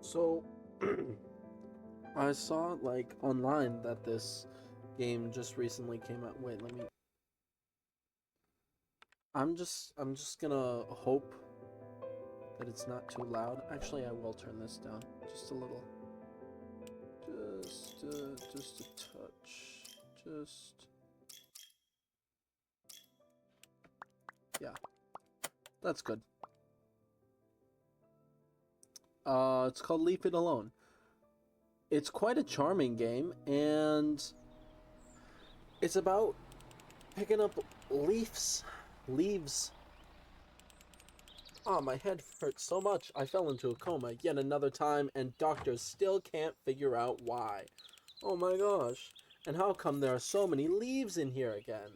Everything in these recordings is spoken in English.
So, I saw like online that this game just recently came out. Wait, let me. I'm just gonna hope that it's not too loud. Actually, I will turn this down just a little. Just a touch. Just yeah, that's good. It's called Leave It Alone. It's quite a charming game, and it's about picking up leaves. Oh, my head hurts so much. I fell into a coma yet another time, and doctors still can't figure out why. Oh my gosh. And how come there are so many leaves in here again?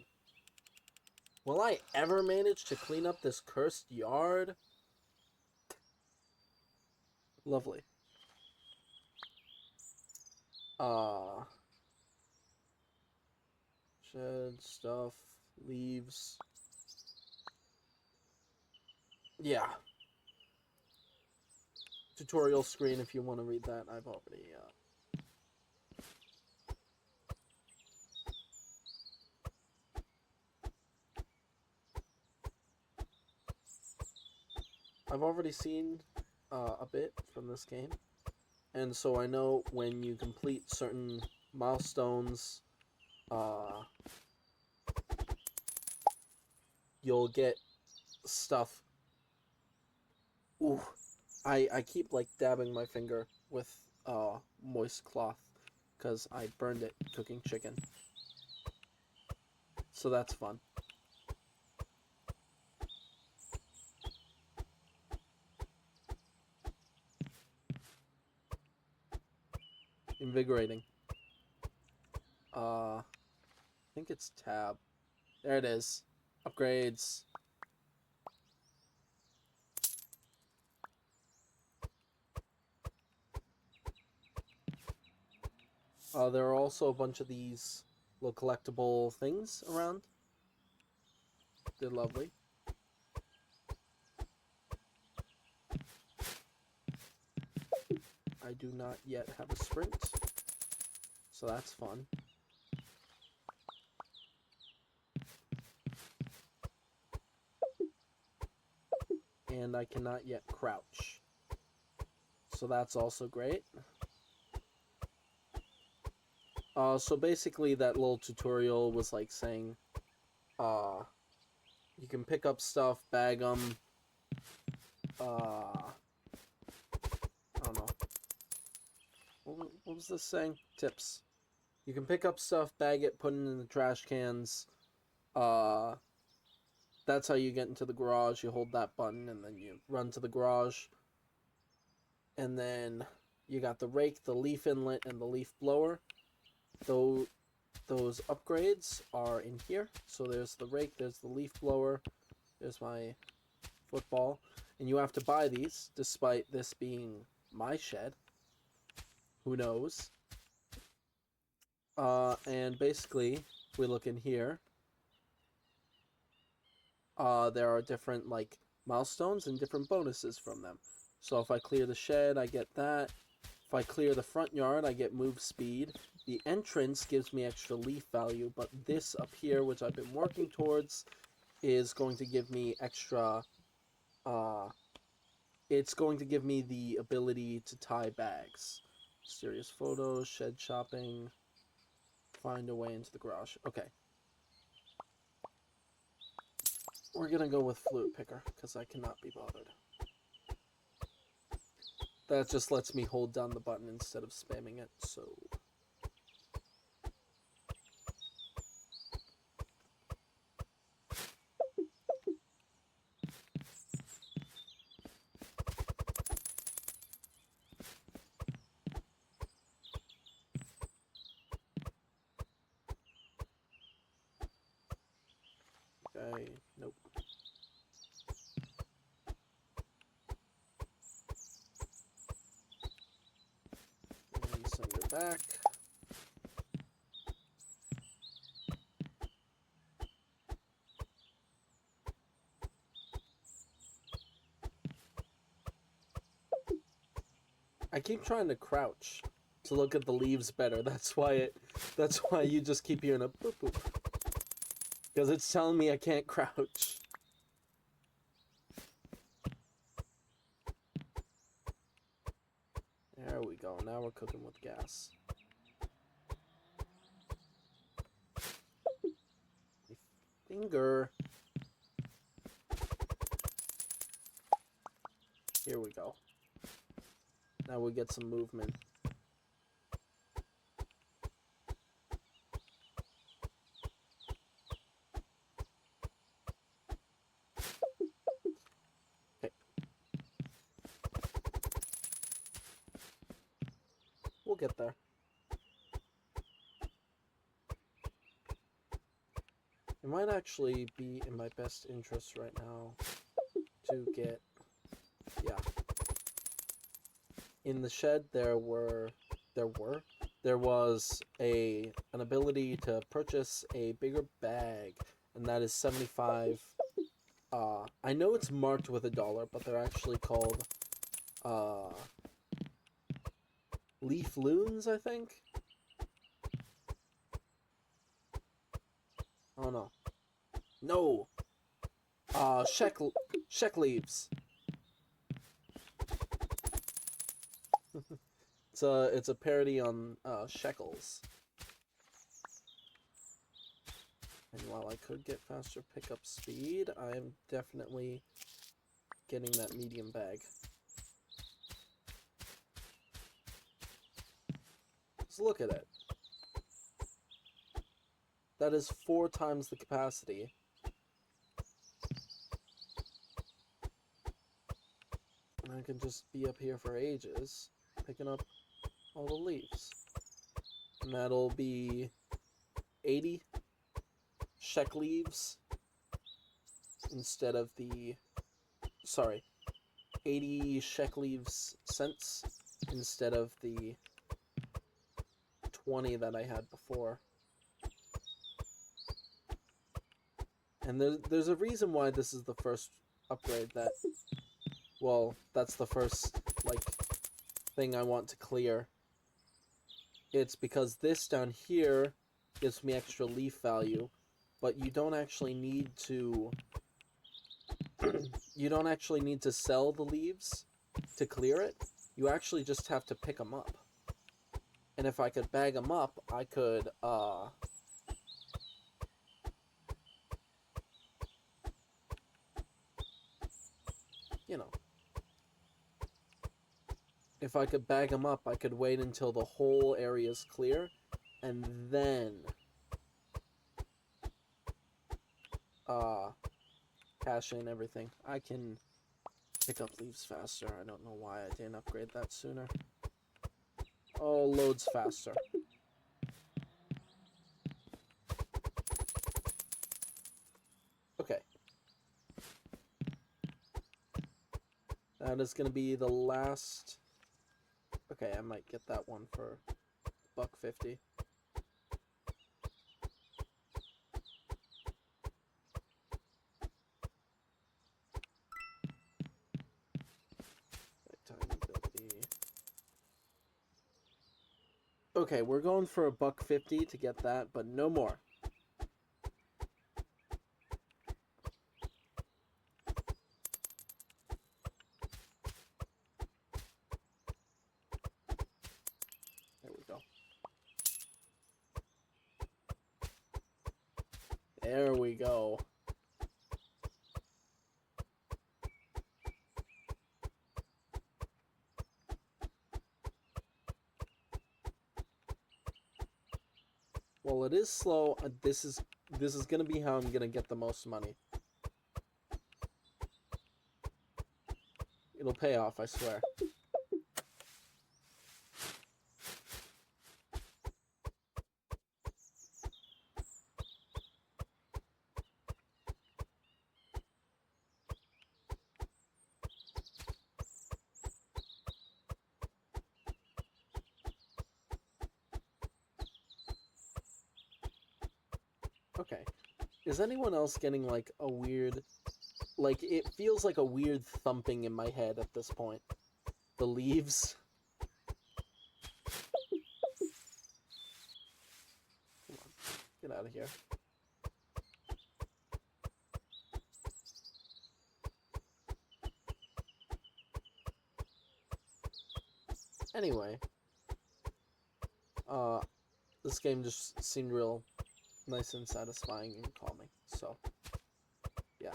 Will I ever manage to clean up this cursed yard? Lovely. Uh, Shed stuff, leaves. Yeah. Tutorial screen if you want to read that. I've already seen a bit from this game, and so I know when you complete certain milestones, uh, you'll get stuff. Ooh, I keep like dabbing my finger with moist cloth because I burned it cooking chicken. So that's fun. Invigorating. I think it's tab. There it is. Upgrades. There are also a bunch of these little collectible things around. They're lovely. I do not yet have a sprint, so that's fun. And I cannot yet crouch, so that's also great. So basically that little tutorial was like saying, uh, you can pick up stuff, bag them, I don't know. What was this saying? Tips. You can pick up stuff, bag it, put it in the trash cans. Uh, that's how you get into the garage. You hold that button and then you run to the garage. And then you got the rake, the leaf inlet, and the leaf blower. Though those upgrades are in here. So there's the rake, there's the leaf blower, there's my football. And you have to buy these, despite this being my shed. Who knows? And basically, if we look in here, there are different, like, milestones and different bonuses from them. So if I clear the shed, I get that. If I clear the front yard, I get move speed. The entrance gives me extra leaf value, but this up here, which I've been working towards, is going to give me extra, uh, it's going to give me the ability to tie bags. Mysterious photos, shed shopping, find a way into the garage. Okay. We're gonna go with flute picker, because I cannot be bothered. That just lets me hold down the button instead of spamming it, so... Okay, nope. And send her back. I keep trying to crouch to look at the leaves better. That's why you just keep hearing a boop boop. Because it's telling me I can't crouch. There we go. Now we're cooking with gas. My finger. Here we go. Now we get some movement. Okay. We'll get there. It might actually be in my best interest right now to get, yeah. In the shed there was an ability to purchase a bigger bag, and that is 75. I know it's marked with $1, but they're actually called leaf loons, I think. Oh no. No. Sheck leaves. It's a parody on shekels. And while I could get faster pickup speed, I am definitely getting that medium bag. Just look at it. That is 4 times the capacity. And I can just be up here for ages, picking up all the leaves. And that'll be 80 sheck leaves instead of the... Sorry, 80 sheck leaves cents instead of the 20 that I had before. And there's a reason why this is the first upgrade that... Well, that's the first, like, thing I want to clear. It's because this down here gives me extra leaf value, but you don't actually need to... you don't actually need to sell the leaves to clear it. You actually just have to pick them up. And if I could bag them up, I could, you know, if I could bag them up, I could wait until the whole area is clear, and then, cash in everything. I can pick up leaves faster. I don't know why I didn't upgrade that sooner. Oh, loads faster. Okay. That is going to be the last... Okay, I might get that one for $1.50. Okay, we're going for $1.50 to get that, but no more. There we go. There we go. Well, it is slow. This is gonna be how I'm gonna get the most money. It'll pay off, I swear. Okay. Is anyone else getting, like, a weird... Like, it feels like a weird thumping in my head at this point. The leaves. Get out of here. Anyway, this game just seemed real nice and satisfying and calming. So, yeah.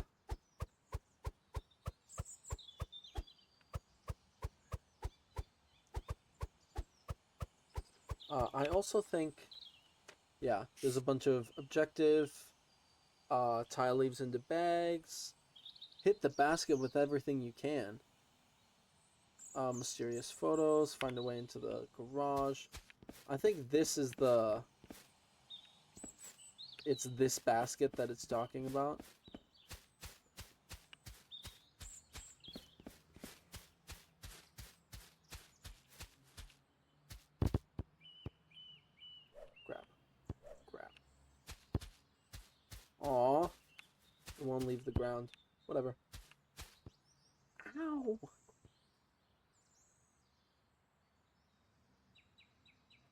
I also think, yeah, there's a bunch of objective, tie leaves into bags, hit the basket with everything you can. Mysterious photos, find a way into the garage. I think this is it's this basket that it's talking about. Grab. Aw. It won't leave the ground. Whatever. Ow.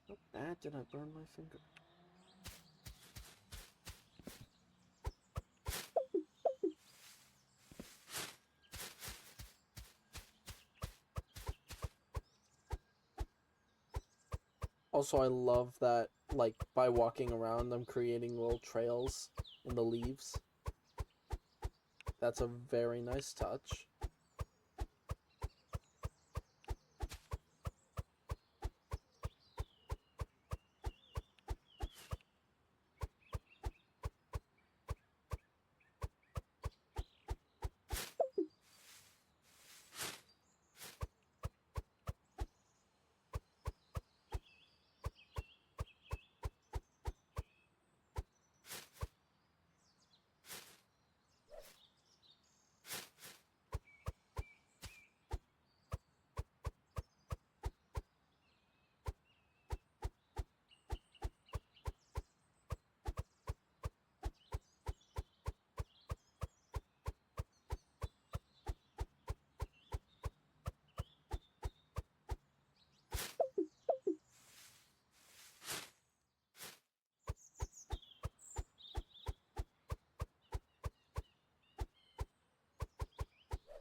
How bad did I burn my finger? Also, I love that, like, by walking around, I'm creating little trails in the leaves. That's a very nice touch.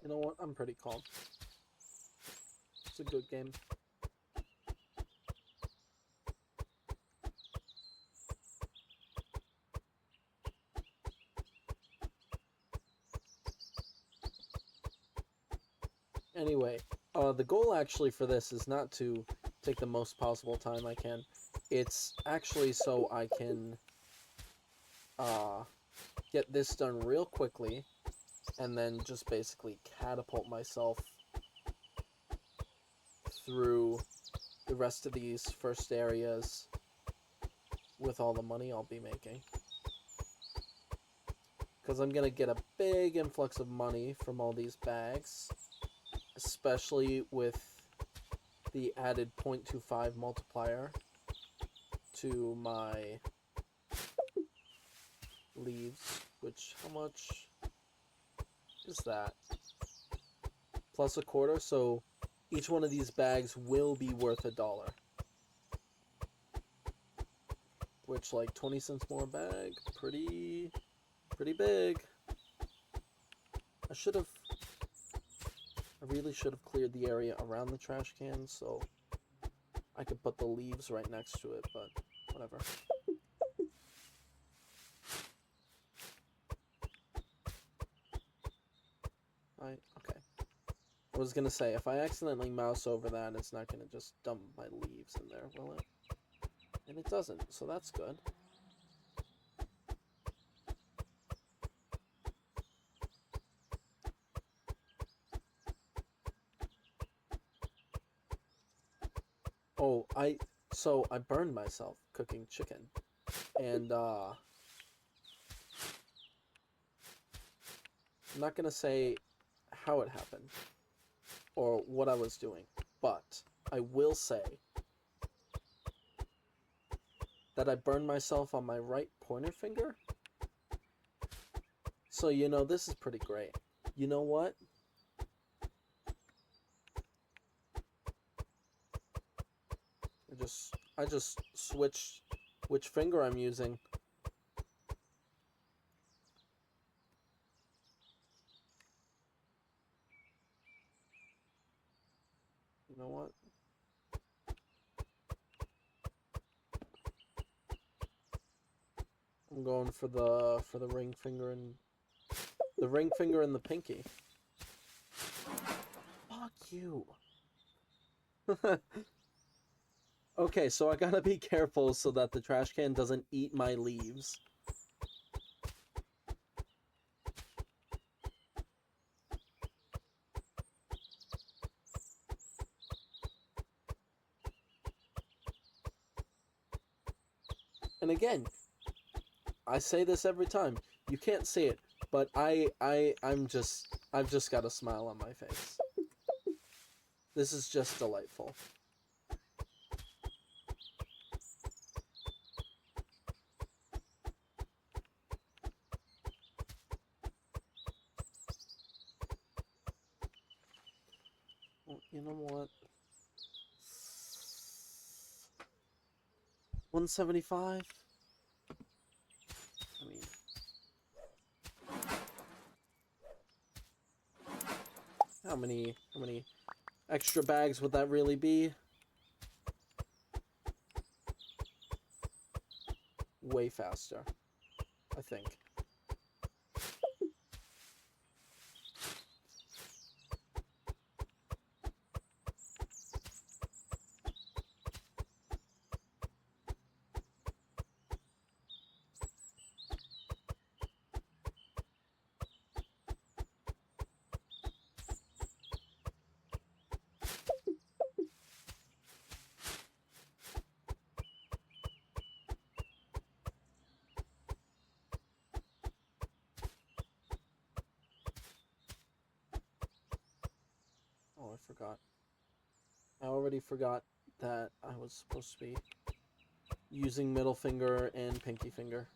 You know what? I'm pretty calm. It's a good game. Anyway, the goal actually for this is not to take the most possible time I can. It's actually so I can get this done real quickly and then just basically catapult myself through the rest of these first areas with all the money I'll be making. Because I'm going to get a big influx of money from all these bags, especially with the added 0.25 multiplier to my leaves, which, how much is that? Plus a quarter, so each one of these bags will be worth $1. Which, like, 20 cents more a bag, pretty big. I really should have cleared the area around the trash cans so I could put the leaves right next to it, but whatever. Okay. I was gonna say, if I accidentally mouse over that, it's not gonna just dump my leaves in there, will it? And it doesn't, so that's good. Oh, so I burned myself cooking chicken. And, I'm not gonna say how it happened or what I was doing, but I will say that I burned myself on my right pointer finger. So, you know, this is pretty great. You know what? I just switched which finger I'm using You know what? I'm going for the ring finger and the pinky. Fuck you. Okay, so I gotta be careful so that the trash can doesn't eat my leaves. And again, I say this every time. You can't see it, but I've just got a smile on my face. This is just delightful. Well, you know what? 175? I mean, how many extra bags would that really be? Way faster, I think. Oh, I forgot. I already forgot that I was supposed to be using middle finger and pinky finger.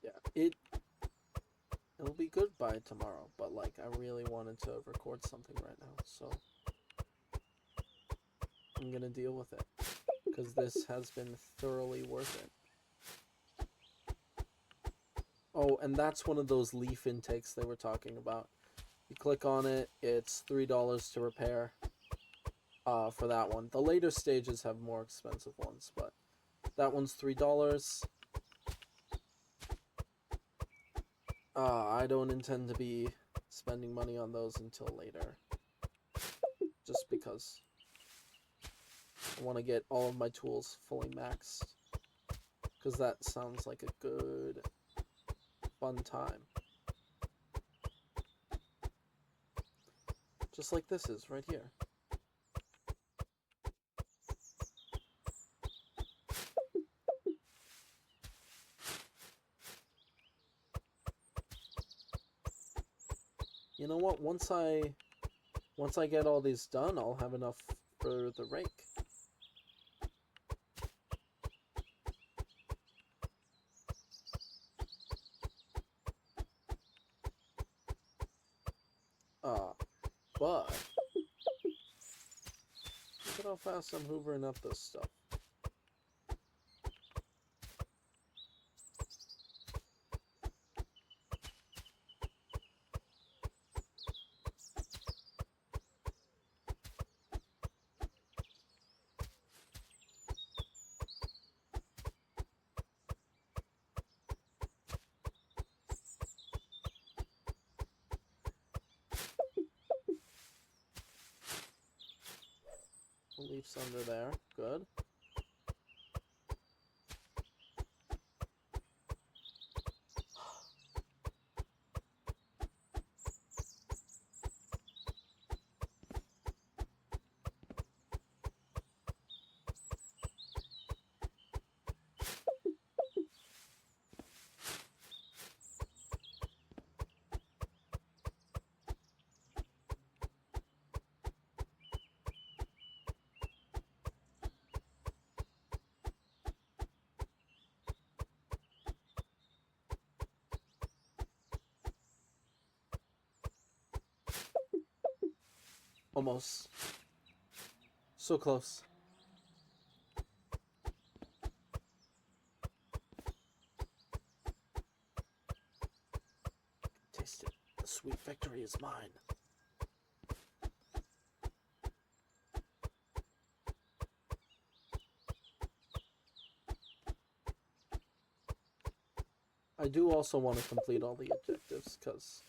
Yeah, it'll be good by tomorrow, but like I really wanted to record something right now, so I'm gonna deal with it because this has been thoroughly worth it. Oh, and that's one of those leaf intakes they were talking about. You click on it, it's $3 to repair. For that one, the later stages have more expensive ones, but that one's $3. I don't intend to be spending money on those until later. Just because I want to get all of my tools fully maxed. Because that sounds like a good, fun time. Just like this is right here. You know what? Once I get all these done, I'll have enough for the rake. But look at how fast I'm hoovering up this stuff. Leafs under there. Good. Almost. So close. Taste it. The sweet victory is mine. I do also want to complete all the objectives because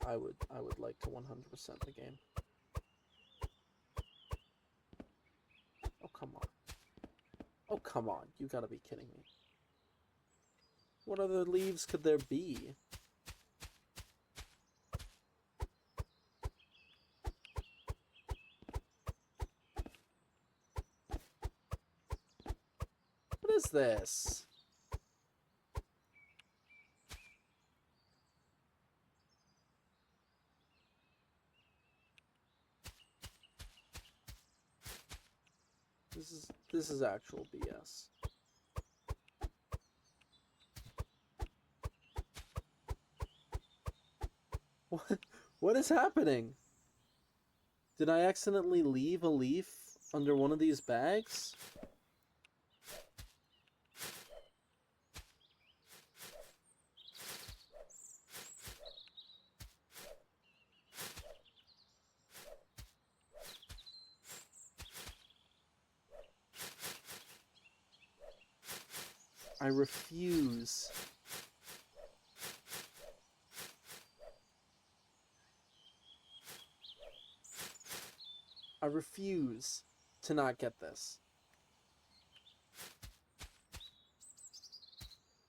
I would like to 100% the game. Oh come on. Oh come on. You gotta be kidding me. What other leaves could there be? What is this? This is actual BS. What is happening? Did I accidentally leave a leaf under one of these bags? I refuse. I refuse to not get this.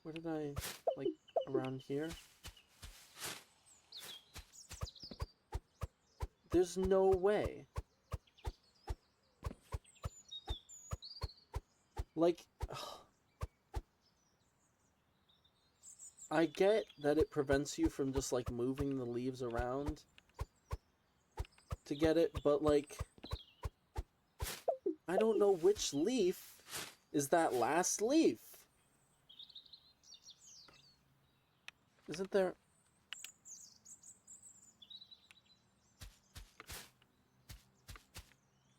Where did I, like, around here? There's no way. Like, I get that it prevents you from just, like, moving the leaves around to get it, but, like, I don't know which leaf is that last leaf. Isn't there...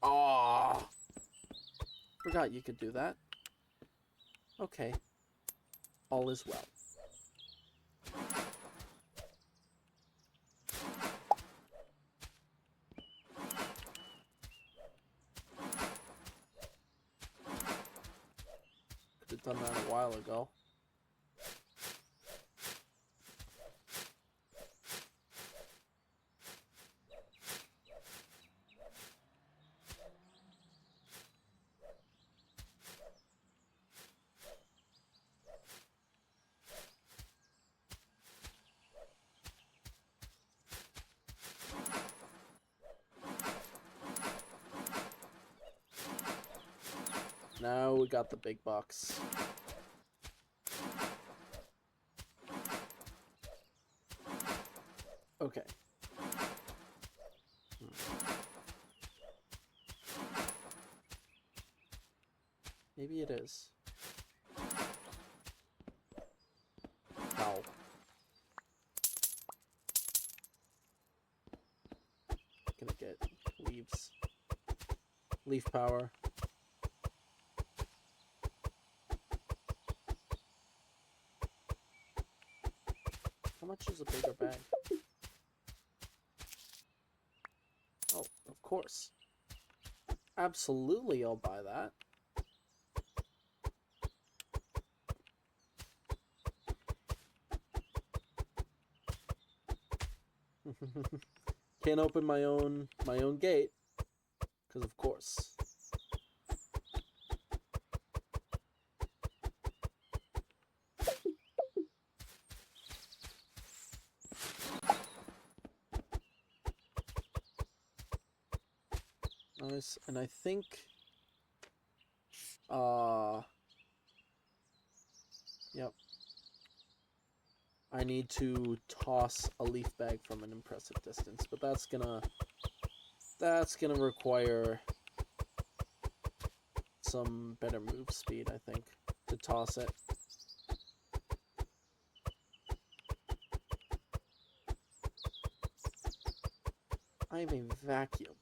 Aww. Forgot you could do that. Okay. All is well. Could have done that a while ago. Now we got the big box. Okay. Maybe it is. Ow. Gonna get leaves. Leaf power. How much is a bigger bag? Oh, of course. Absolutely, I'll buy that. Can't open my own gate, because of course. Nice, and I think, yep. I need to toss a leaf bag from an impressive distance, but that's gonna require some better move speed, I think, to toss it. I'm a vacuum.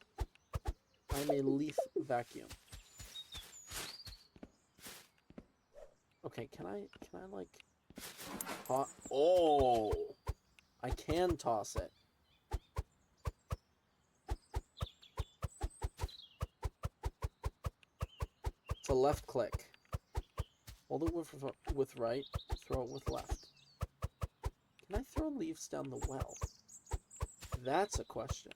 I'm a leaf vacuum. Okay, can I like oh, I can toss it. It's a left click. Hold it with right, throw it with left. Can I throw leaves down the well? That's a question.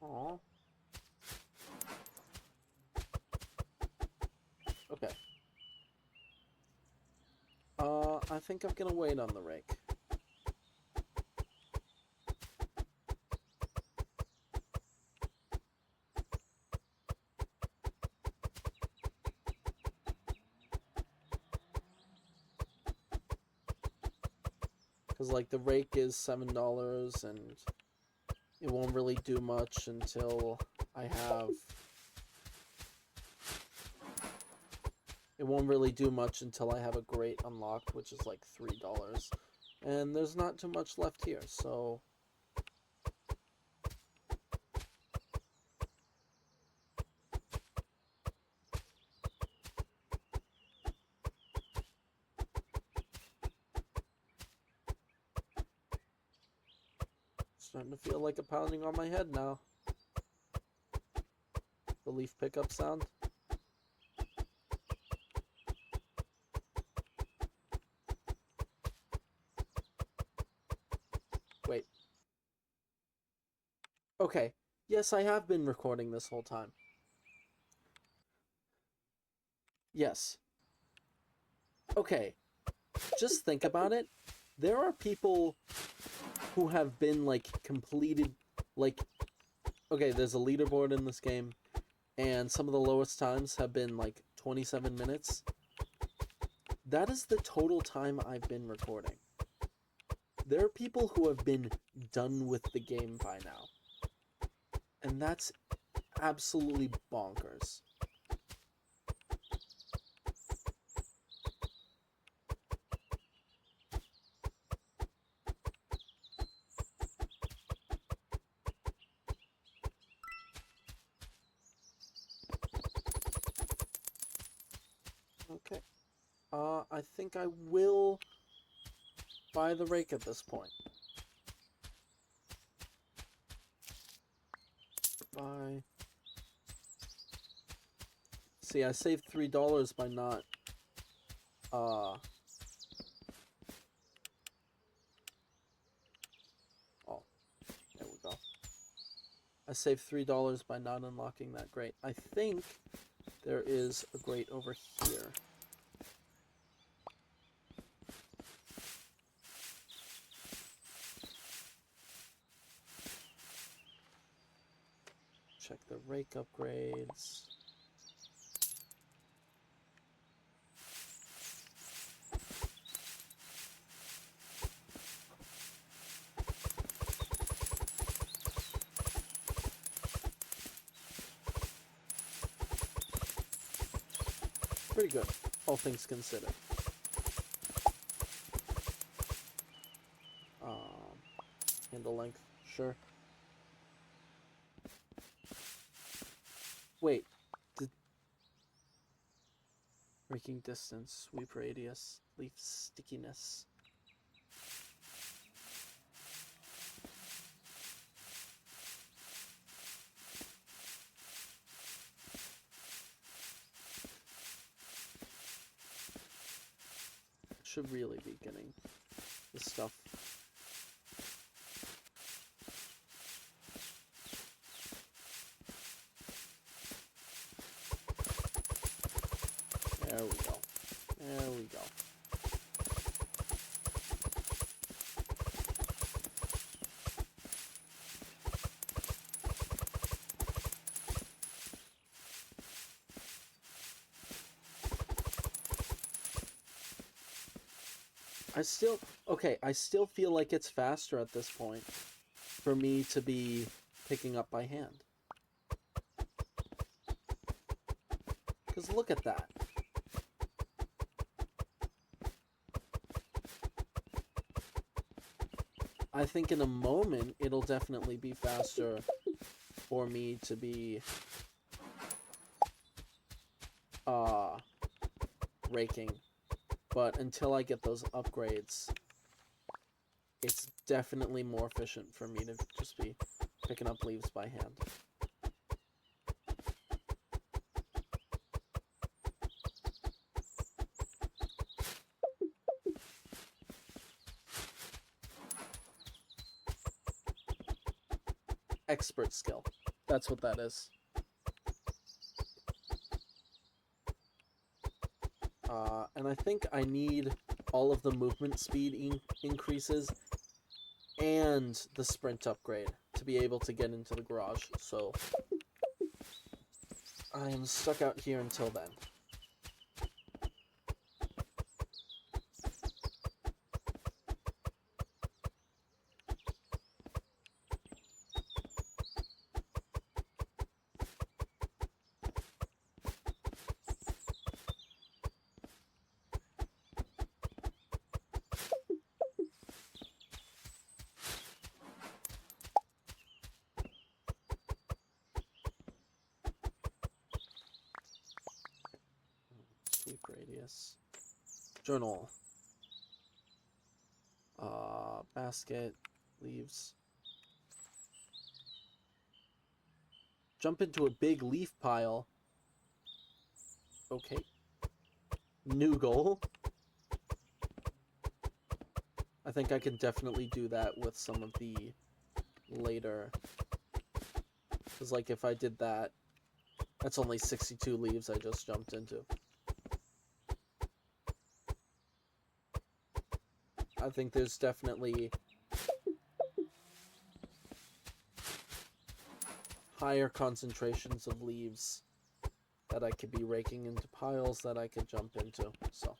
Aww. Okay. I think I'm gonna wait on the rake. Because, like, the rake is $7, and it won't really do much until I have... It won't really do much until I have a grate unlocked, which is like $3. And there's not too much left here, so... Starting to feel like a pounding on my head now. The leaf pickup sound. Wait. Okay. Yes, I have been recording this whole time. Yes. Okay. Just think about it. There are people who have been, like, completed, like... Okay, there's a leaderboard in this game, and some of the lowest times have been, like, 27 minutes. That is the total time I've been recording. There are people who have been done with the game by now. And that's absolutely bonkers. Okay. I think I will buy the rake at this point. Buy. See, I saved $3 by not, Oh, there we go. I saved $3 by not unlocking that grate. I think there is a grate over here. Check the rake upgrades. Pretty good, all things considered. Handle length, sure. Wait, raking distance, sweep radius, leaf stickiness. Should really be getting this stuff. There we go. There we go. I still feel like it's faster at this point for me to be picking up by hand. Because look at that. I think in a moment, it'll definitely be faster for me to be raking. But until I get those upgrades, it's definitely more efficient for me to just be picking up leaves by hand. Expert skill. That's what that is. And I think I need all of the movement speed increases and the sprint upgrade to be able to get into the garage. So I am stuck out here until then. Sweep radius. Journal. Basket. Leaves. Jump into a big leaf pile. Okay. New goal. I think I can definitely do that with some of the later. Because, like, if I did that, that's only 62 leaves I just jumped into. I think there's definitely higher concentrations of leaves that I could be raking into piles that I could jump into, so.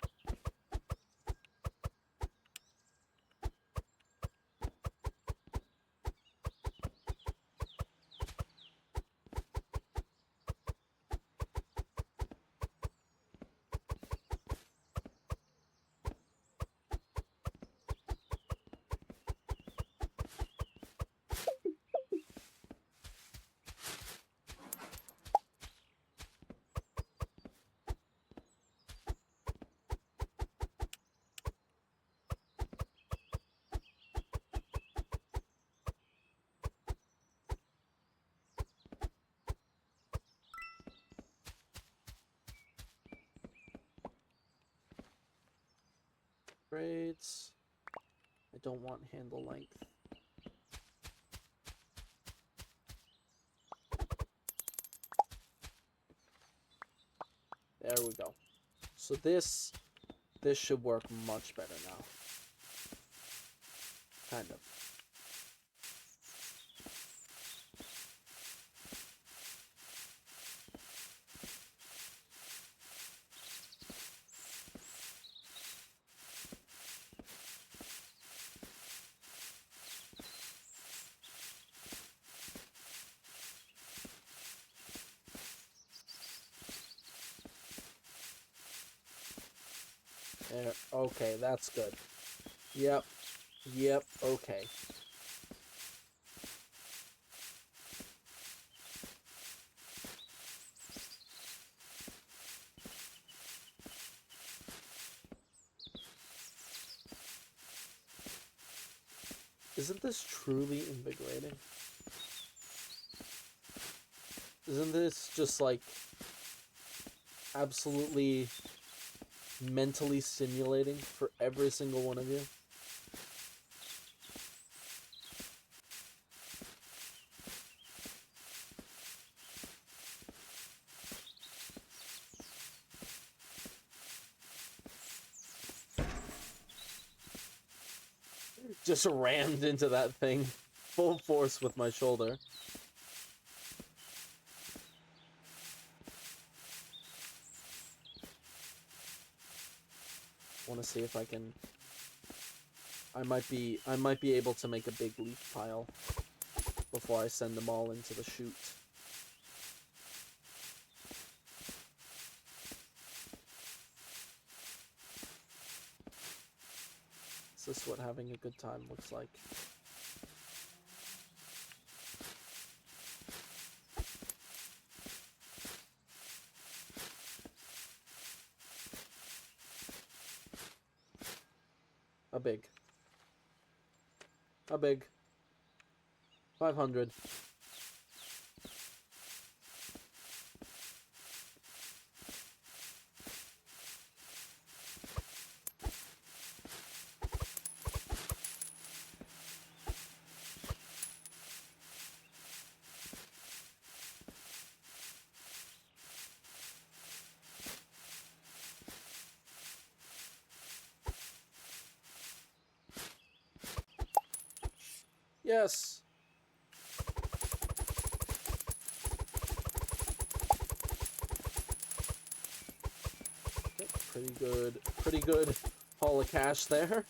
Grades. I don't want handle length. There we go. So this should work much better now. Kind of. There. Okay, that's good. Yep. Yep, okay. Isn't this truly invigorating? Isn't this just, like, absolutely mentally stimulating for every single one of you? Just rammed into that thing full force with my shoulder. Want to see if I can. I might be able to make a big leaf pile before I send them all into the chute. Is this what having a good time looks like? How big? How big? 500. Yes. Okay, pretty good haul of cash there.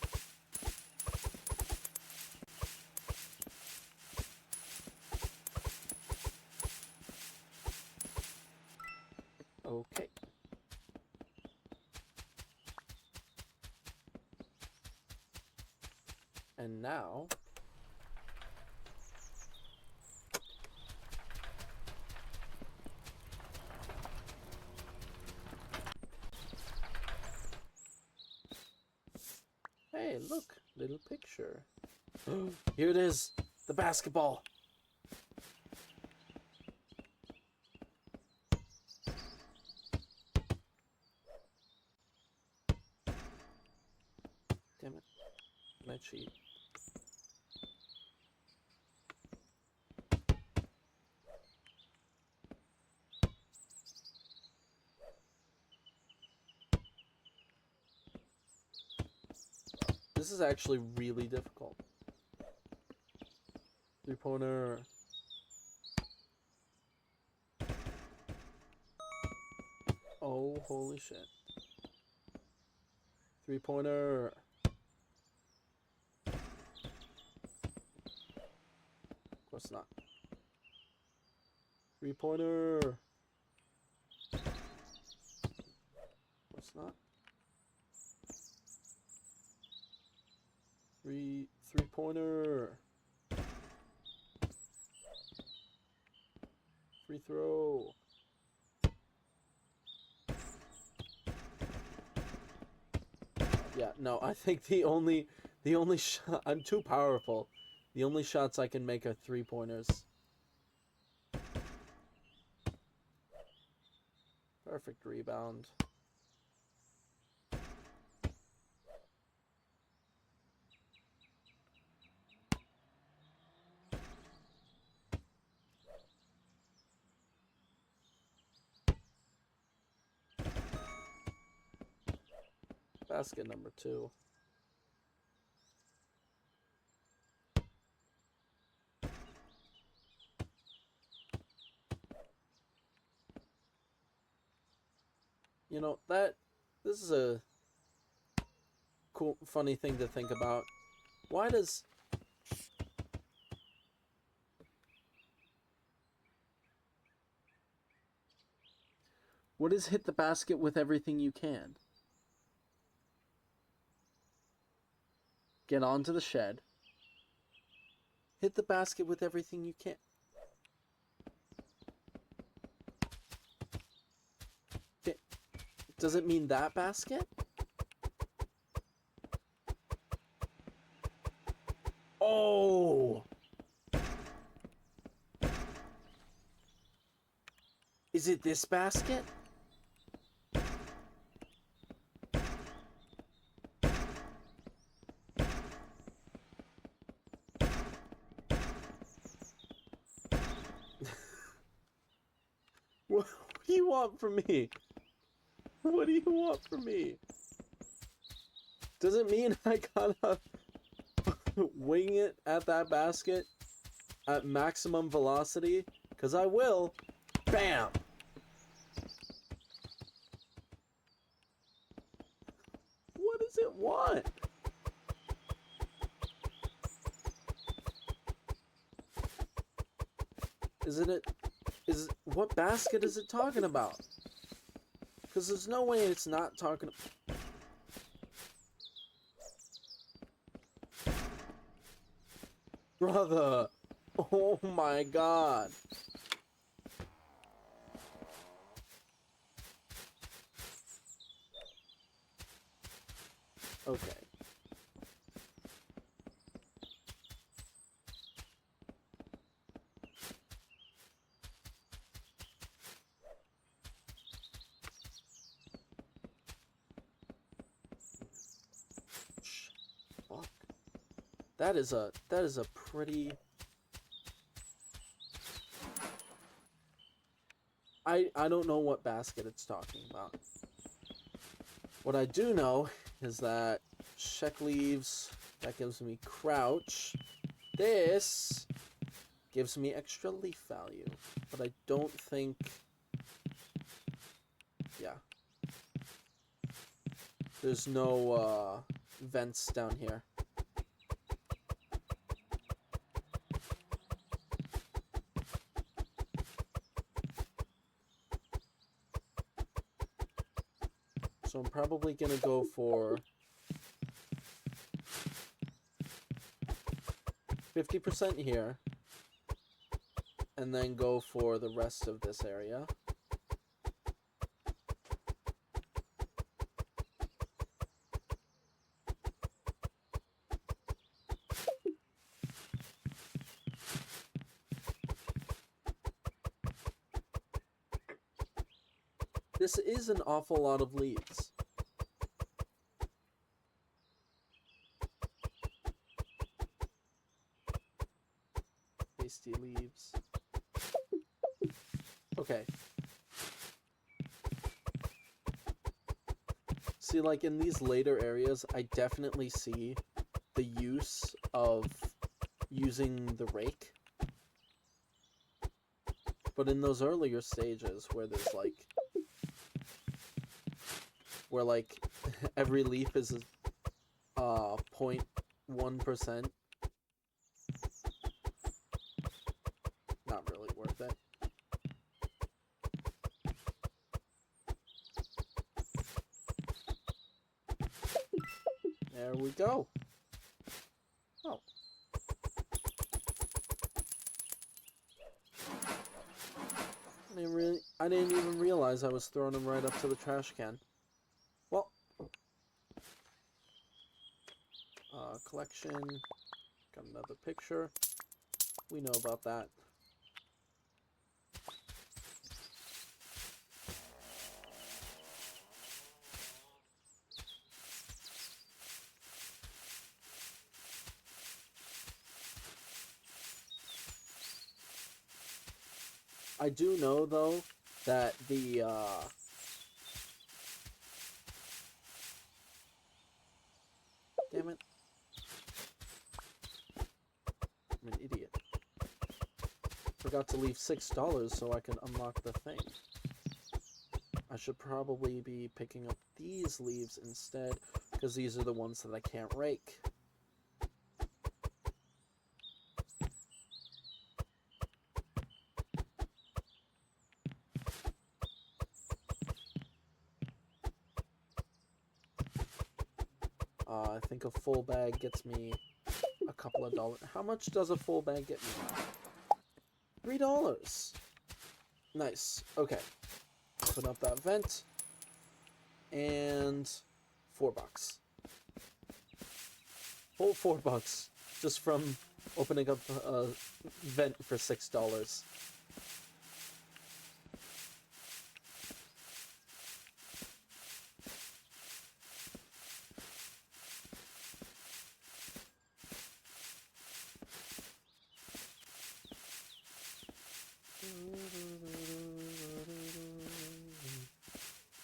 Okay. And now hey, look, little picture. Here it is, the basketball. Damn it. Can I cheat? This is actually really difficult. 3-pointer. Oh, holy shit. 3-pointer. Of course not. 3-pointer. Of course not. Three-pointer. Free throw. Yeah, no, I think the only shot, I'm too powerful. The only shots I can make are 3-pointers. Perfect rebound. Basket number 2. You know, this is a cool, funny thing to think about. Why does... What is hit the basket with everything you can? Get onto the shed. Hit the basket with everything you can. Okay. Does it mean that basket? Oh! Is it this basket? What do you want from me? What do you want from me? Does it mean I gotta wing it at that basket at maximum velocity? Because I will. Bam! What does it want? What basket is it talking about? Because there's no way it's not talking... Brother! Oh my god! Okay. Fuck. That is a pretty... I don't know what basket it's talking about. What I do know is that check leaves, that gives me crouch. This gives me extra leaf value, but I don't think... Yeah. There's no vents down here. So I'm probably gonna go for 50% here, and then go for the rest of this area. This is an awful lot of leaves. Tasty leaves. Okay. See, like in these later areas, I definitely see the use of using the rake. But in those earlier stages where there's like... where like every leaf is 0.1%. Not really worth it. There we go. Oh. I didn't even realize I was throwing them right up to the trash can. Well, collection, got another picture. We know about that. I do know, though, that the, damn it. I'm an idiot. Forgot to leave $6 so I can unlock the thing. I should probably be picking up these leaves instead, because these are the ones that I can't rake. I think a full bag gets me a couple of dollars. How much does a full bag get me? $3. Nice. Okay. Open up that vent. And $4. Whole $4 just from opening up a vent for $6.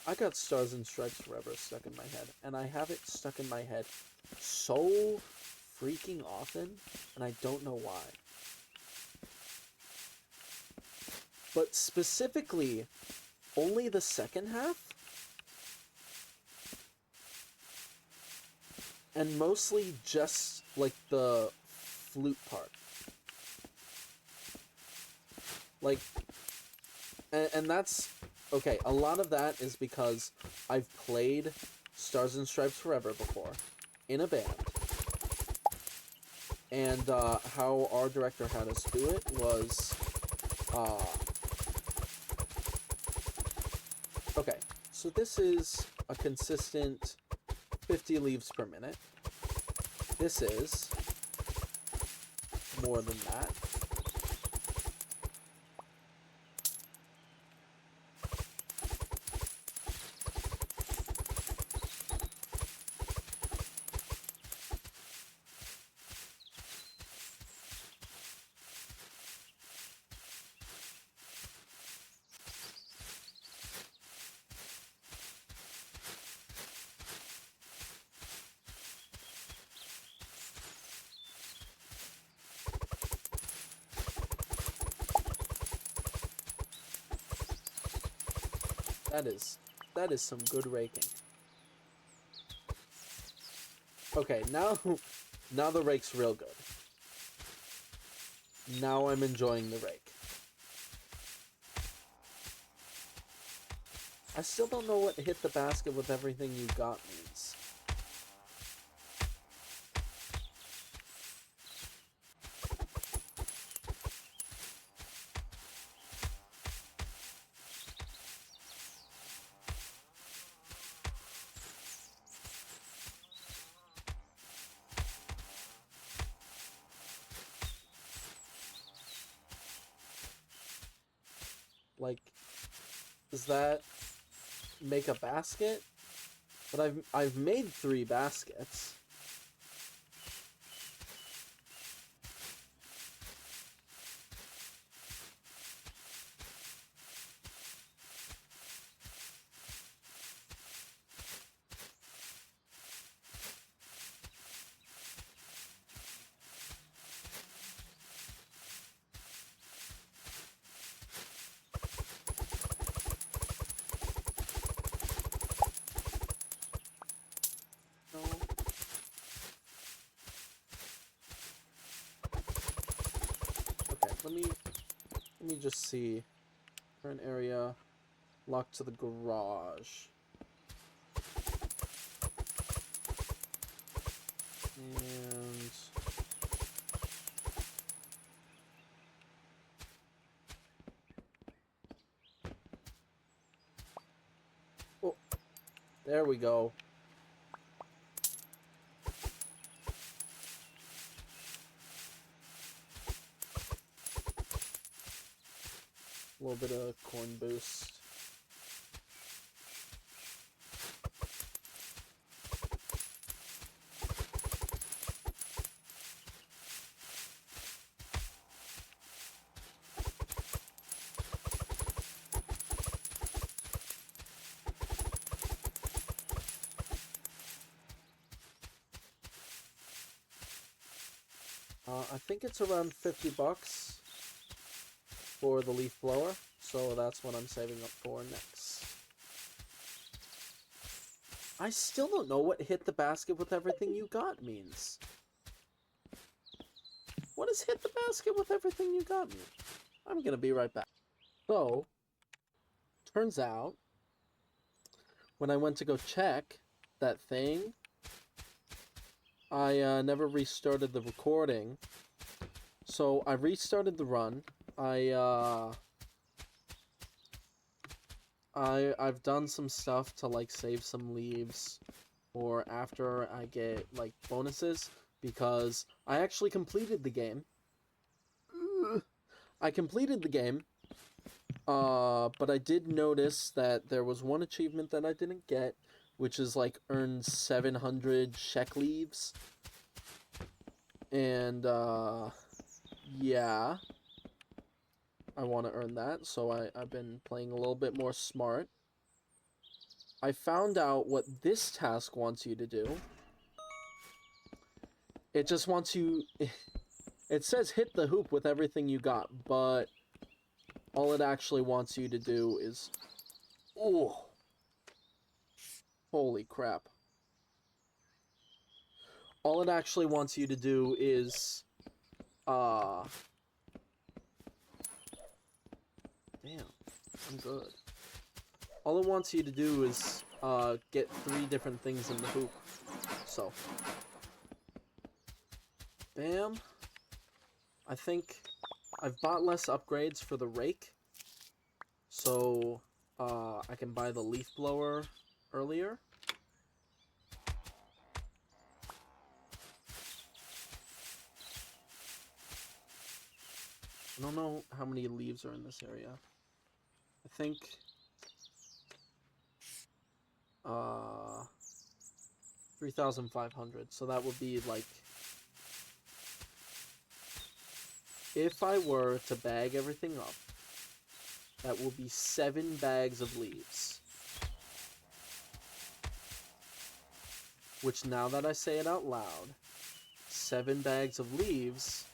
I got Stars and Stripes Forever stuck in my head, and I have it stuck in my head so freaking often, and I don't know why. But specifically, only the second half, and mostly just, like, the flute part. Like, and that's... Okay, a lot of that is because I've played Stars and Stripes Forever before, in a band. And how our director had us do it was, okay, so this is a consistent 50 leaves per minute. This is more than that. That is some good raking. Okay, now the rake's real good. Now I'm enjoying the rake. I still don't know what hit the basket with everything you got means. Like, does that make a basket? But I've made 3 baskets. No. Okay, let me just see. Current area locked to the garage. And oh, there we go. A little bit of corn boost. I think it's around 50 bucks for the leaf blower, so that's what I'm saving up for next. I still don't know what hit the basket with everything you got means. What does hit the basket with everything you got mean? I'm gonna be right back. So, turns out, when I went to go check that thing, I never restarted the recording. So I restarted the run. I've done some stuff to like save some leaves or after I get like bonuses because I actually completed the game. I completed the game. But I did notice that there was one achievement that I didn't get, which is like earn 700 Shek leaves. And yeah, I want to earn that, so I've been playing a little bit more smart. I found out what this task wants you to do. It just wants you... It says hit the hoop with everything you got, but all it actually wants you to do is... Oh! Holy crap. All it actually wants you to do is... Damn, I'm good. All it wants you to do is, get 3 different things in the hoop. So. Bam. I think I've bought less upgrades for the rake, so I can buy the leaf blower earlier. I don't know how many leaves are in this area. I think 3,500. So that would be like, if I were to bag everything up, that will be 7 bags of leaves. Which, now that I say it out loud, 7 bags of leaves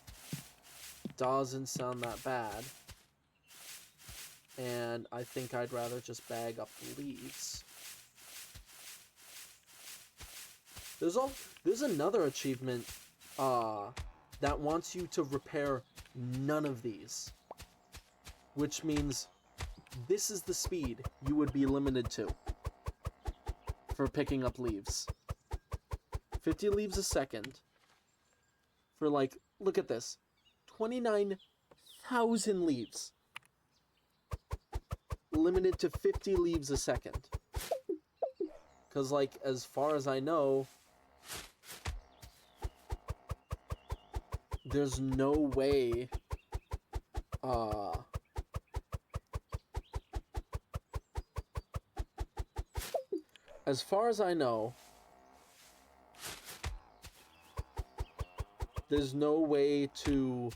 doesn't sound that bad. And I think I'd rather just bag up the leaves. There's another achievement that wants you to repair none of these. Which means this is the speed you would be limited to for picking up leaves. 50 leaves a second. For like, look at this. 29,000 leaves. Limited to 50 leaves a second. Because, like, as far as I know, there's no way, as far as I know, there's no way to,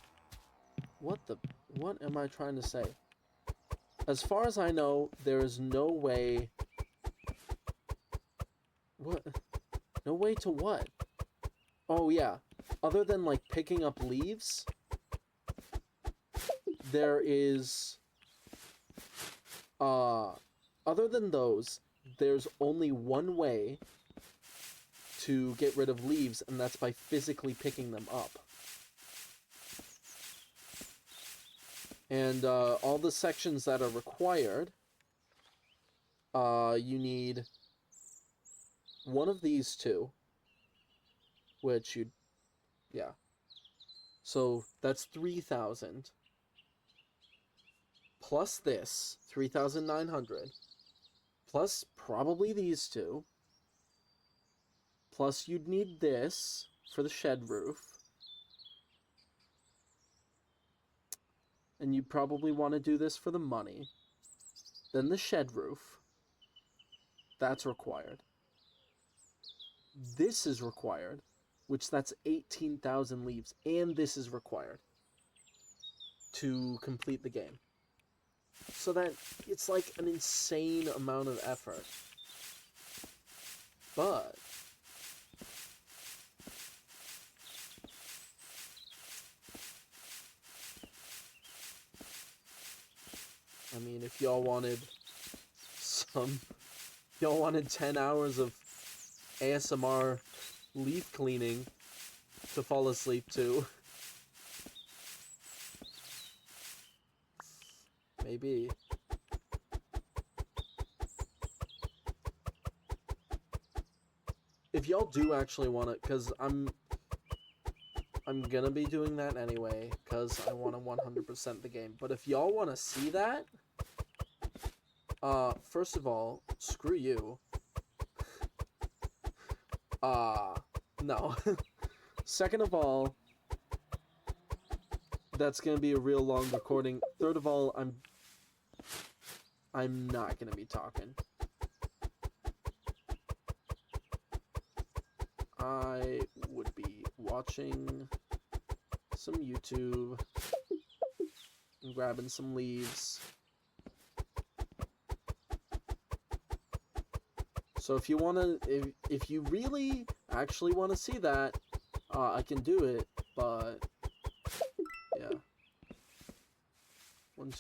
what am I trying to say? As far as I know, there is no way, what? No way to what? Oh, yeah. Other than, like, picking up leaves, there is, other than those, there's only one way to get rid of leaves, and that's by physically picking them up. And, all the sections that are required, you need one of these two, which you'd, yeah. So, that's 3,000. Plus this, 3,900. Plus probably these two. Plus you'd need this for the shed roof. And you'd probably want to do this for the money. Then the shed roof. That's required. This is required, which that's 18,000 leaves. And this is required to complete the game. So that it's like an insane amount of effort. But I mean, if y'all wanted 10 hours of ASMR leaf cleaning to fall asleep to, maybe. If y'all do actually want it, because I'm gonna be doing that anyway, because I want to 100% the game. But if y'all want to see that, first of all, screw you. No. Second of all, that's gonna be a real long recording. Third of all, I'm not gonna be talking. I would be watching some YouTube and grabbing some leaves. So if you wanna, if you really actually want to see that, I can do it, but yeah. 1,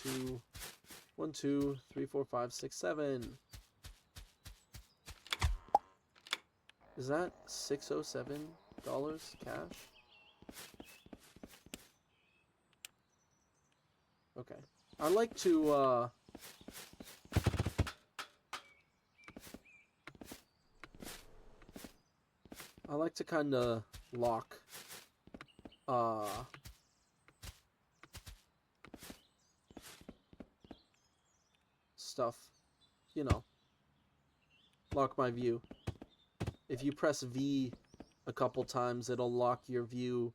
2, 3, 4, 5, 6, 7. Is that $607 cash? Okay. I like to, kinda lock uh stuff, you know, lock my view. If you press V a couple times, it'll lock your view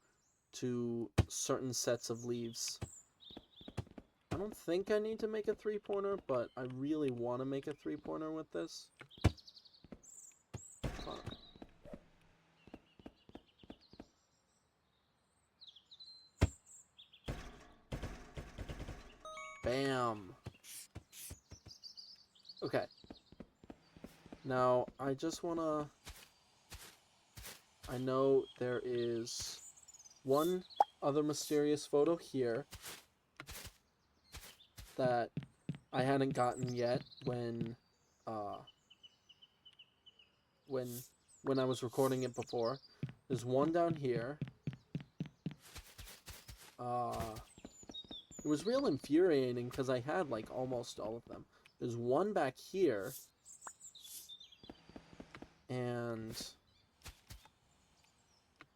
to certain sets of leaves. I don't think I need to make a three-pointer, but I really want to make a three-pointer with this. Fuck. Bam. Okay. Now, I just want to... I know there is one other mysterious photo here that I hadn't gotten yet when I was recording it before. There's one down here. It was real infuriating because I had like almost all of them. There's one back here, and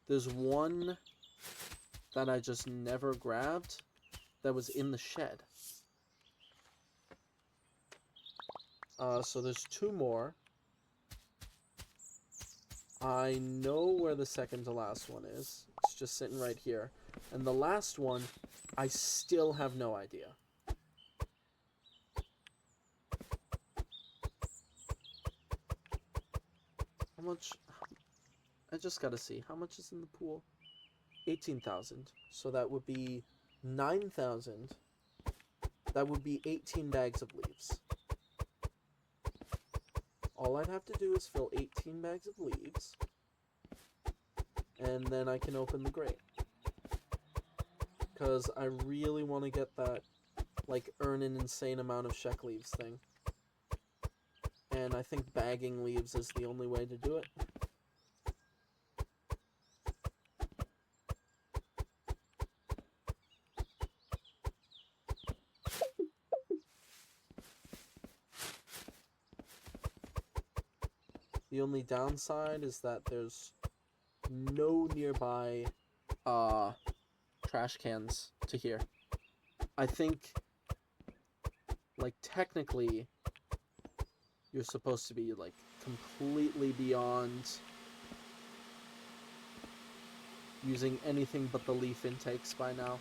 there's one that I just never grabbed that was in the shed. So there's two more. I know where the second to last one is. It's just sitting right here. And the last one, I still have no idea. How much? I just gotta see. How much is in the pool? 18,000. So that would be 9,000. That would be 18 bags of leaves. All I'd have to do is fill 18 bags of leaves, and then I can open the grate. Because I really want to get that, like, earn an insane amount of Sheck leaves thing. And I think bagging leaves is the only way to do it. The only downside is that there's no nearby trash cans to here. I think, like, technically you're supposed to be like completely beyond using anything but the leaf intakes by now.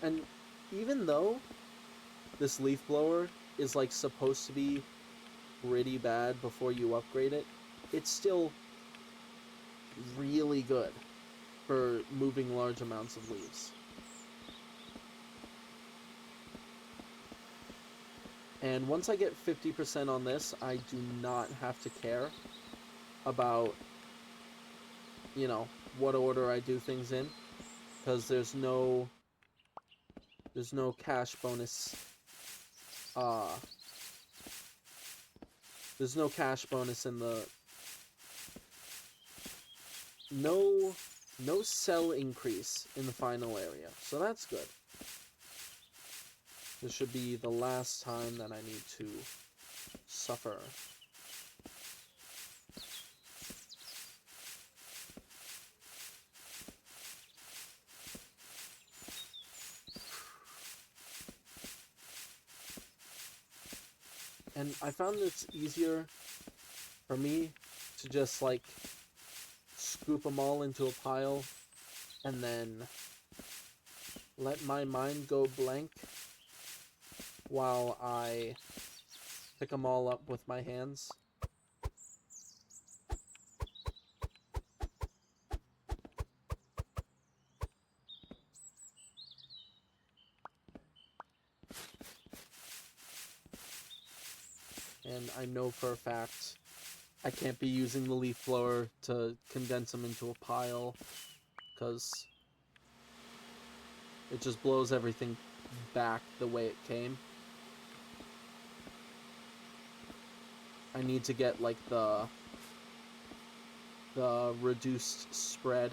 And even though this leaf blower is like supposed to be pretty bad before you upgrade it, it's still really good for moving large amounts of leaves. And once I get 50% on this, I do not have to care about, you know, what order I do things in, because there's no cash bonus. There's no cash bonus in the no cell increase in the final area, so that's good. This should be the last time that I need to suffer. And I found it's easier for me to just, like, scoop them all into a pile and then let my mind go blank while I pick them all up with my hands. And I know for a fact I can't be using the leaf blower to condense them into a pile, because it just blows everything back the way it came. I need to get, like, the reduced spread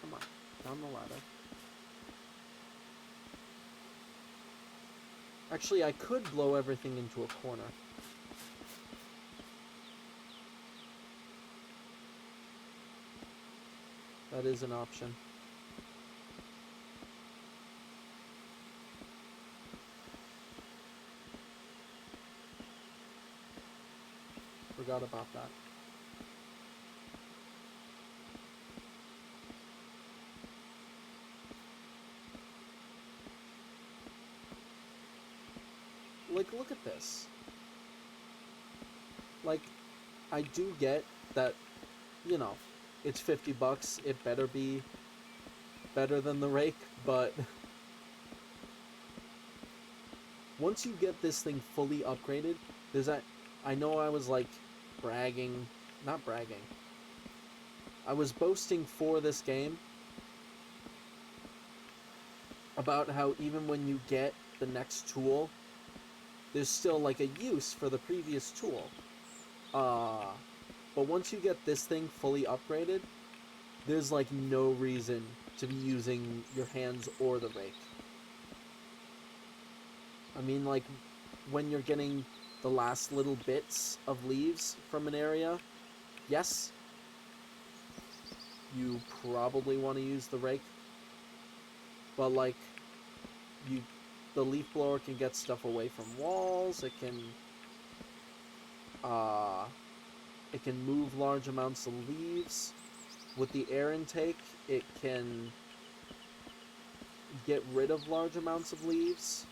Come on, down the ladder. Actually, I could blow everything into a corner. That is an option. Forgot about that. Like, look at this. Like, I do get that, you know, it's $50. It better be better than the rake, but once you get this thing fully upgraded, there's that. I know I was like bragging, not bragging. I was boasting for this game about how even when you get the next tool, there's still like a use for the previous tool. But once you get this thing fully upgraded, there's like no reason to be using your hands or the rake. I mean, like, when you're getting the last little bits of leaves from an area, yes, you probably want to use the rake. But, like, the leaf blower can get stuff away from walls, it can move large amounts of leaves. With the air intake, it can get rid of large amounts of leaves.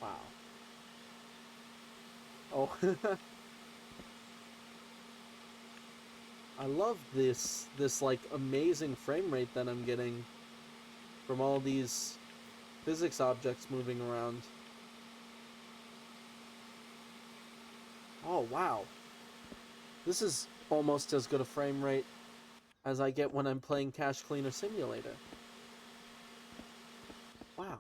Wow. Oh, I love this like amazing frame rate that I'm getting from all these physics objects moving around. Oh, wow. This is almost as good a frame rate as I get when I'm playing Cache Cleaner Simulator. Wow.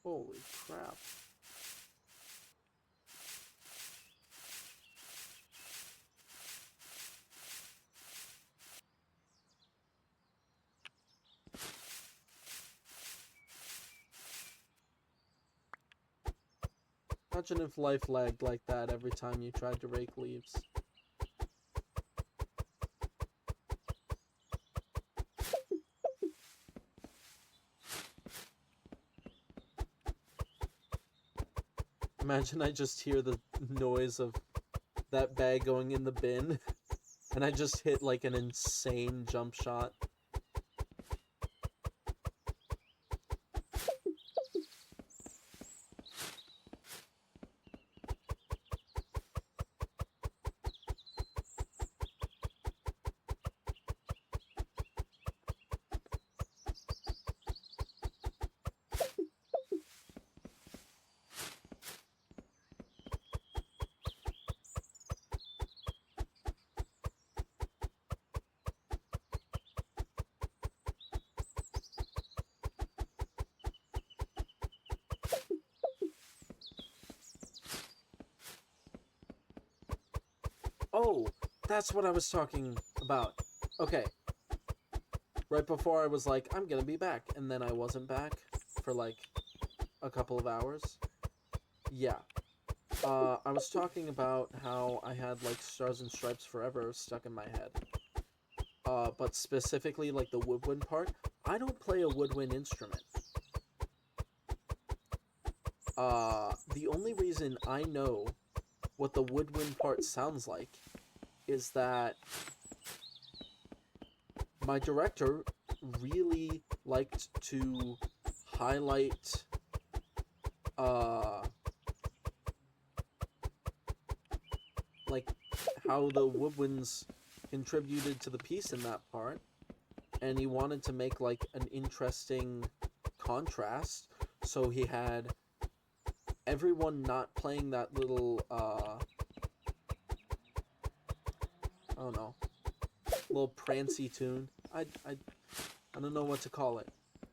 Holy crap. Imagine if life lagged like that every time you tried to rake leaves. Imagine I just hear the noise of that bag going in the bin, and I just hit like an insane jump shot. Oh, that's what I was talking about. Okay. right before I was like, I'm gonna be back, and then I wasn't back for like a couple of hours. Yeah. I was talking about how I had like Stars and Stripes Forever stuck in my head. But specifically like the woodwind part. I don't play a woodwind instrument. The only reason I know what the woodwind part sounds like is that my director really liked to highlight like how the woodwinds contributed to the piece in that part, and he wanted to make like an interesting contrast, so he had everyone not playing that little I don't know, little prancy tune. I don't know what to call it,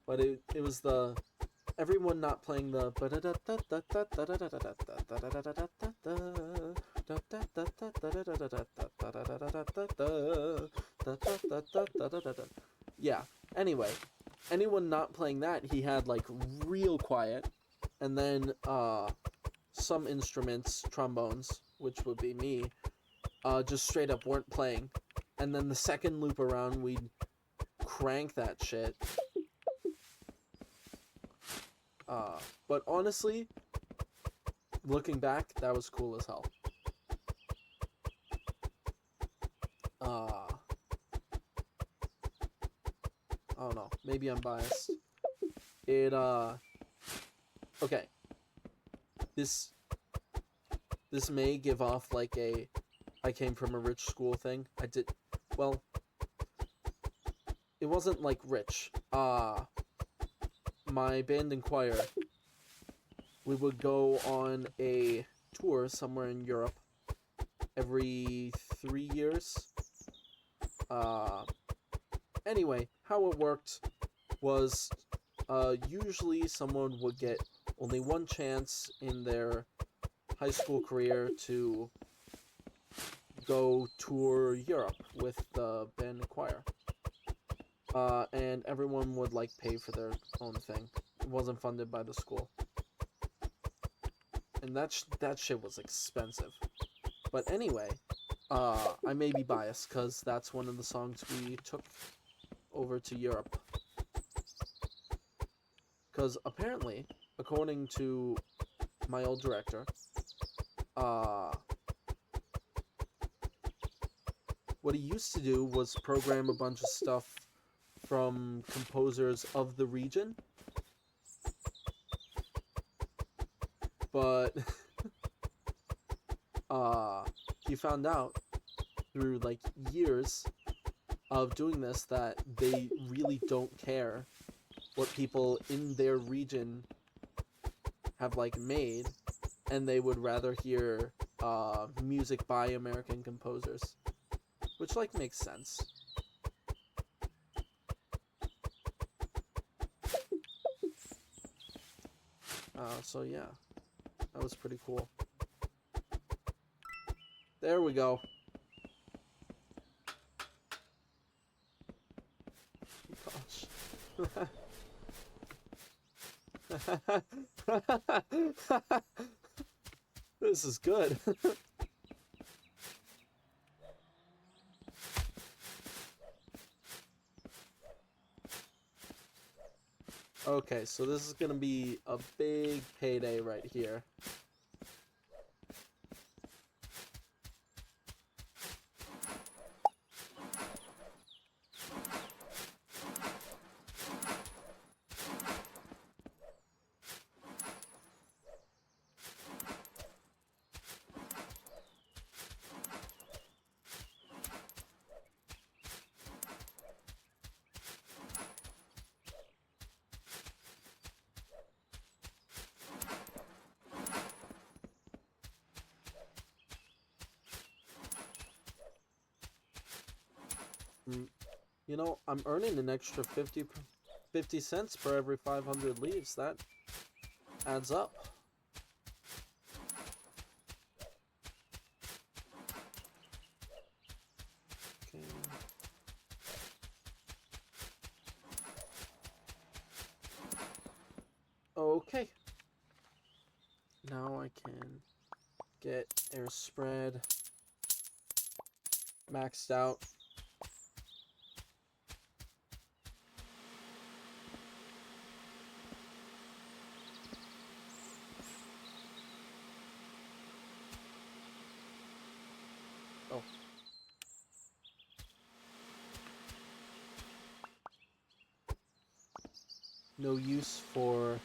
but it was the everyone not playing the yeah. Anyway, anyone not playing that, he had like real quiet, and then some instruments, trombones, which would be me, just straight up weren't playing. And then the second loop around, we'd crank that shit. But honestly, looking back, that was cool as hell. I don't know. Maybe I'm biased. Okay. This may give off like a I came from a rich school thing. Well, it wasn't like rich. My band and choir, we would go on a tour somewhere in Europe every 3 years. Anyway, how it worked was usually someone would get only one chance in their high school career to go tour Europe with the band and choir. And everyone would like pay for their own thing. It wasn't funded by the school. And that shit was expensive. But anyway, I may be biased because that's one of the songs we took over to Europe. Because apparently, according to my old director, what he used to do was program a bunch of stuff from composers of the region. But he found out through like years of doing this that they really don't care what people in their region have like made, and they would rather hear music by American composers, which like makes sense. So yeah, that was pretty cool. There we go. Gosh. This is good. Okay, so this is gonna be a big payday right here. You know, I'm earning an extra 50 cents for every 500 leaves. That adds up. Okay. can get air spread maxed out. Oh. No use for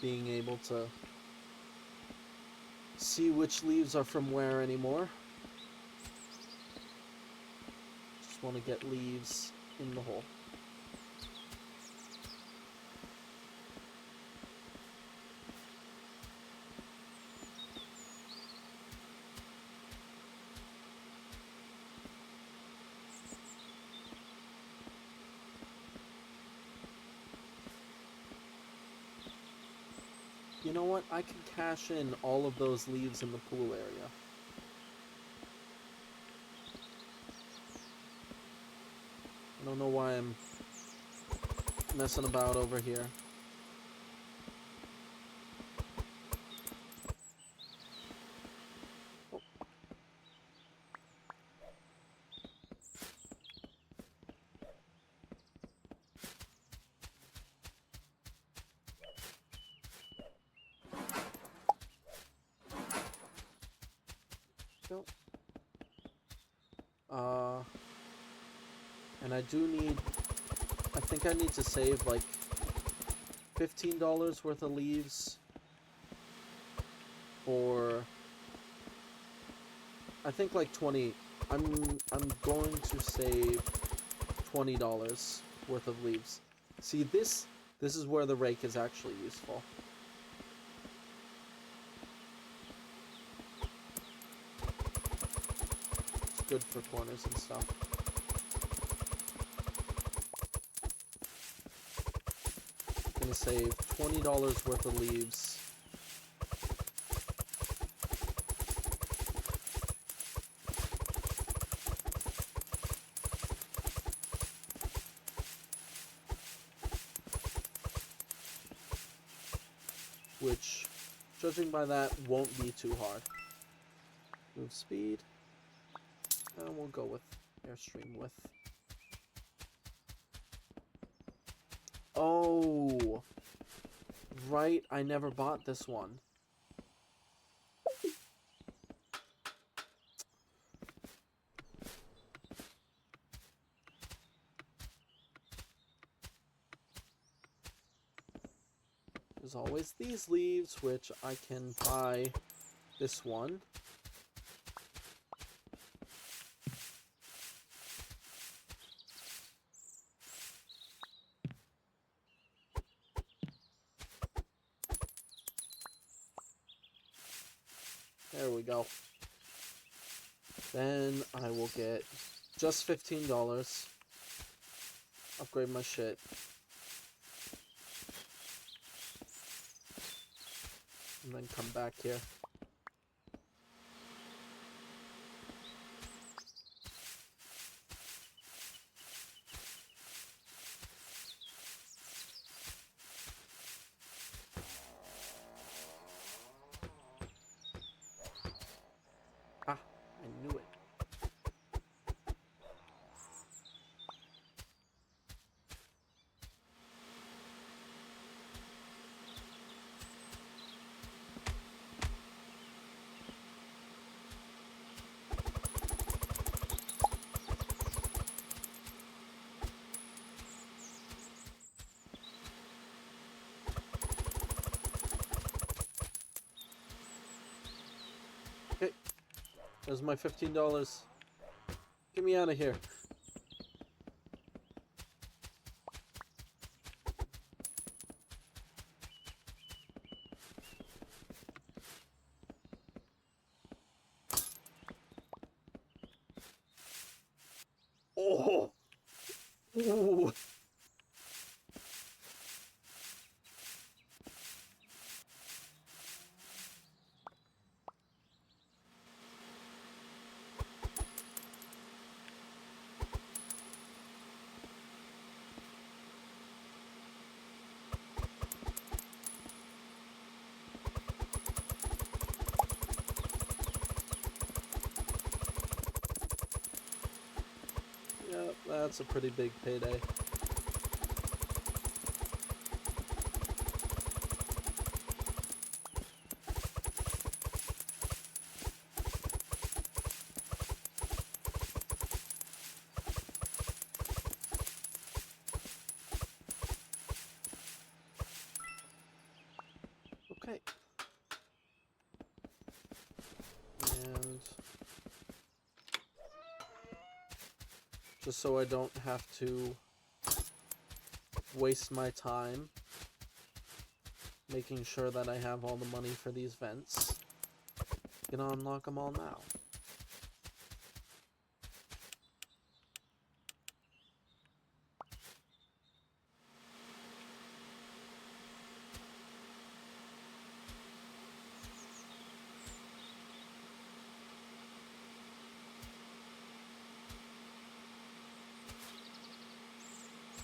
being able to see which leaves are from where anymore. Just want to get leaves in the hole. You know what? I can cash in all of those leaves in the pool area. I don't know why I'm messing about over here. Oh. Go. And I do need, I think I need to save like $15 worth of leaves for, I think like 20. I'm going to save $20 worth of leaves. See, this is where the rake is actually useful. It's good for corners and stuff. Gonna save $20 worth of leaves. Which, judging by that, won't be too hard. Move speed. And we'll go with airstream width. Oh, right, I never bought this one. There's always these leaves, which I can buy this one. There we go. Then I will get just $15. Upgrade my shit. And then come back here. Ah, I knew it. Okay, there's my $15. Get me out of here. Oh! Ooh. That's a pretty big payday. Okay. And just so I don't have to waste my time making sure that I have all the money for these vents, gonna unlock them all now.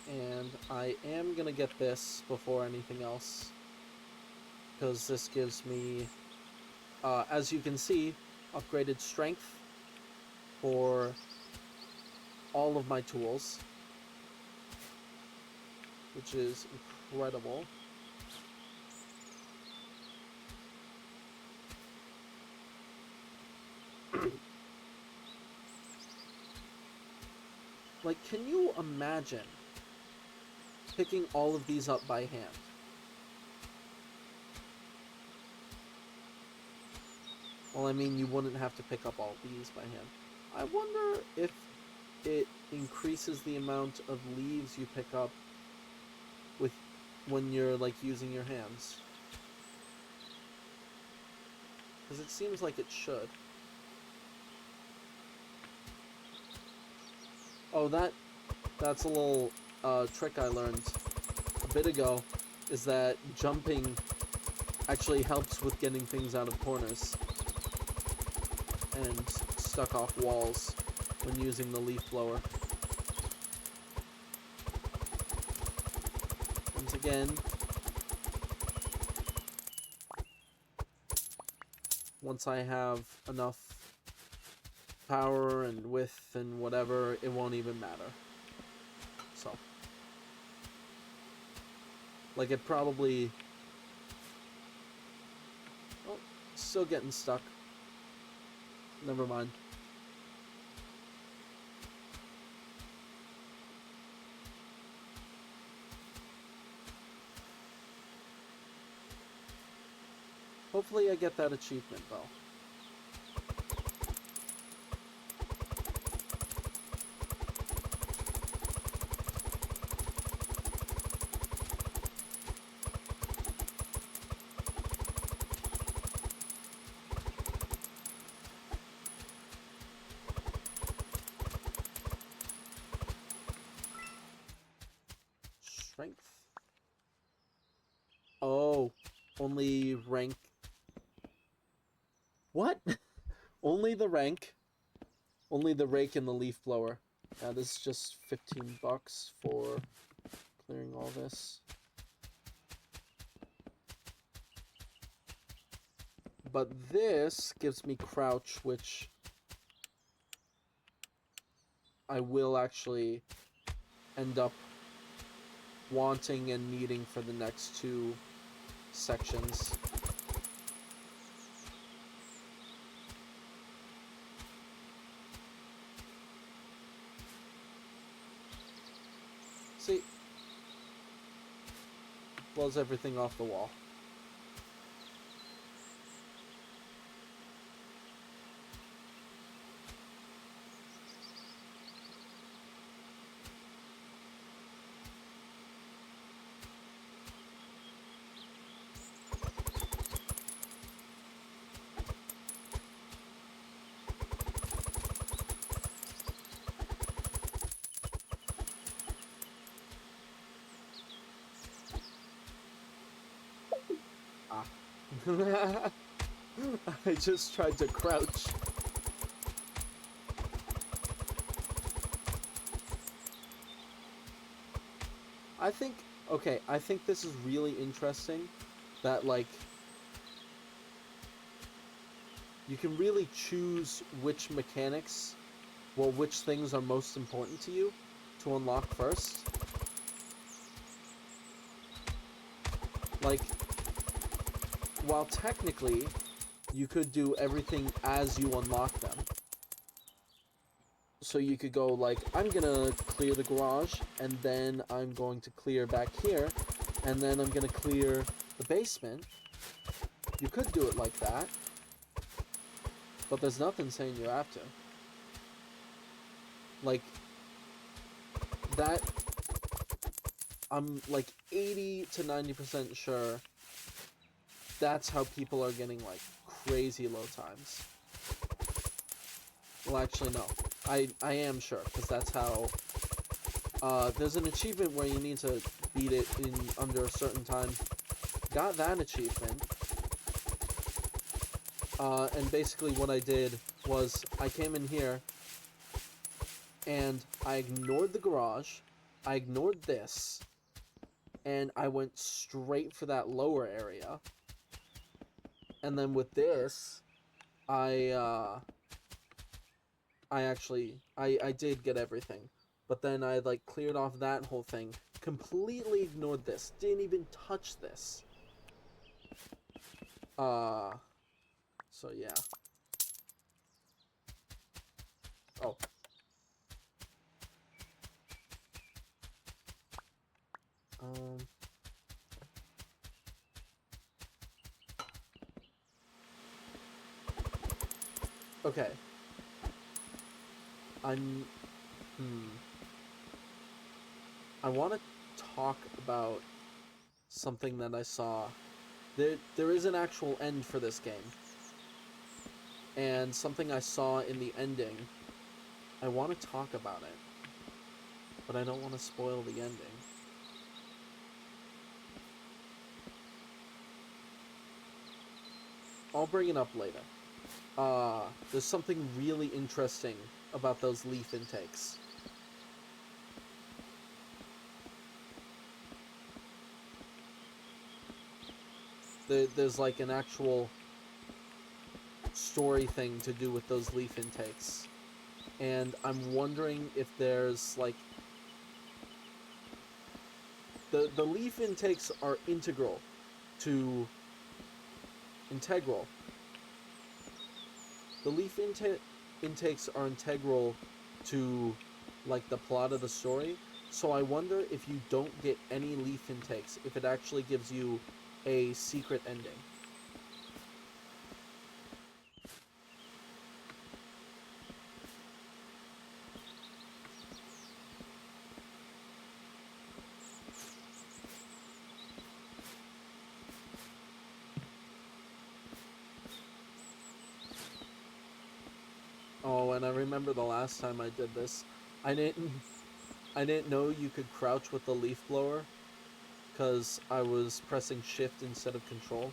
And I am gonna get this before anything else, because this gives me, as you can see, upgraded strength for all of my tools, which is incredible. Like, can you imagine picking all of these up by hand? Well, I mean, you wouldn't have to pick up all these by hand. I wonder if it increases the amount of leaves you pick up with when you're, like, using your hands. Because it seems like it should. Oh, that's a little trick I learned a bit ago, is that jumping actually helps with getting things out of corners and stuck off walls when using the leaf blower. Once again, once I have enough power and width and whatever, it won't even matter. So, like, it probably... Oh, still getting stuck. Never mind. Hopefully I get that achievement, though. Strength. Oh, only rank. What? Only the rank. Only the rake and the leaf blower. Yeah, this is just $15 for clearing all this. But this gives me crouch, which I will actually end up wanting and needing for the next two sections. See? Blows everything off the wall. I just tried to crouch. I think, okay, I think this is really interesting that, like, you can really choose which mechanics, well, which things are most important to you. to unlock first. Like, while technically you could do everything as you unlock them. So you could go like, I'm gonna clear the garage, and then I'm going to clear back here, and then I'm gonna clear the basement. You could do it like that, but there's nothing saying you have to. Like, that, I'm like 80 to 90% sure that's how people are getting like crazy load times. Well, actually, no. I am sure, because that's how... there's an achievement where you need to beat it in under a certain time. Got that achievement. And basically what I did was I came in here and I ignored the garage, I ignored this, and I went straight for that lower area. And then with this, I did get everything. But then I, like, cleared off that whole thing. Completely ignored this. Didn't even touch this. So yeah. Oh. Okay. I want to talk about something that I saw. There is an actual end for this game. And something I saw in the ending. I want to talk about it. But I don't want to spoil the ending. I'll bring it up later. There's something really interesting about those leaf intakes. There's like an actual story thing to do with those leaf intakes. And I'm wondering if there's like... The leaf intakes are integral. The leaf intakes are integral to, like, the plot of the story. So I wonder if you don't get any leaf intakes, if it actually gives you a secret ending. Oh, and I remember the last time I did this, I didn't know you could crouch with the leaf blower, because I was pressing shift instead of control.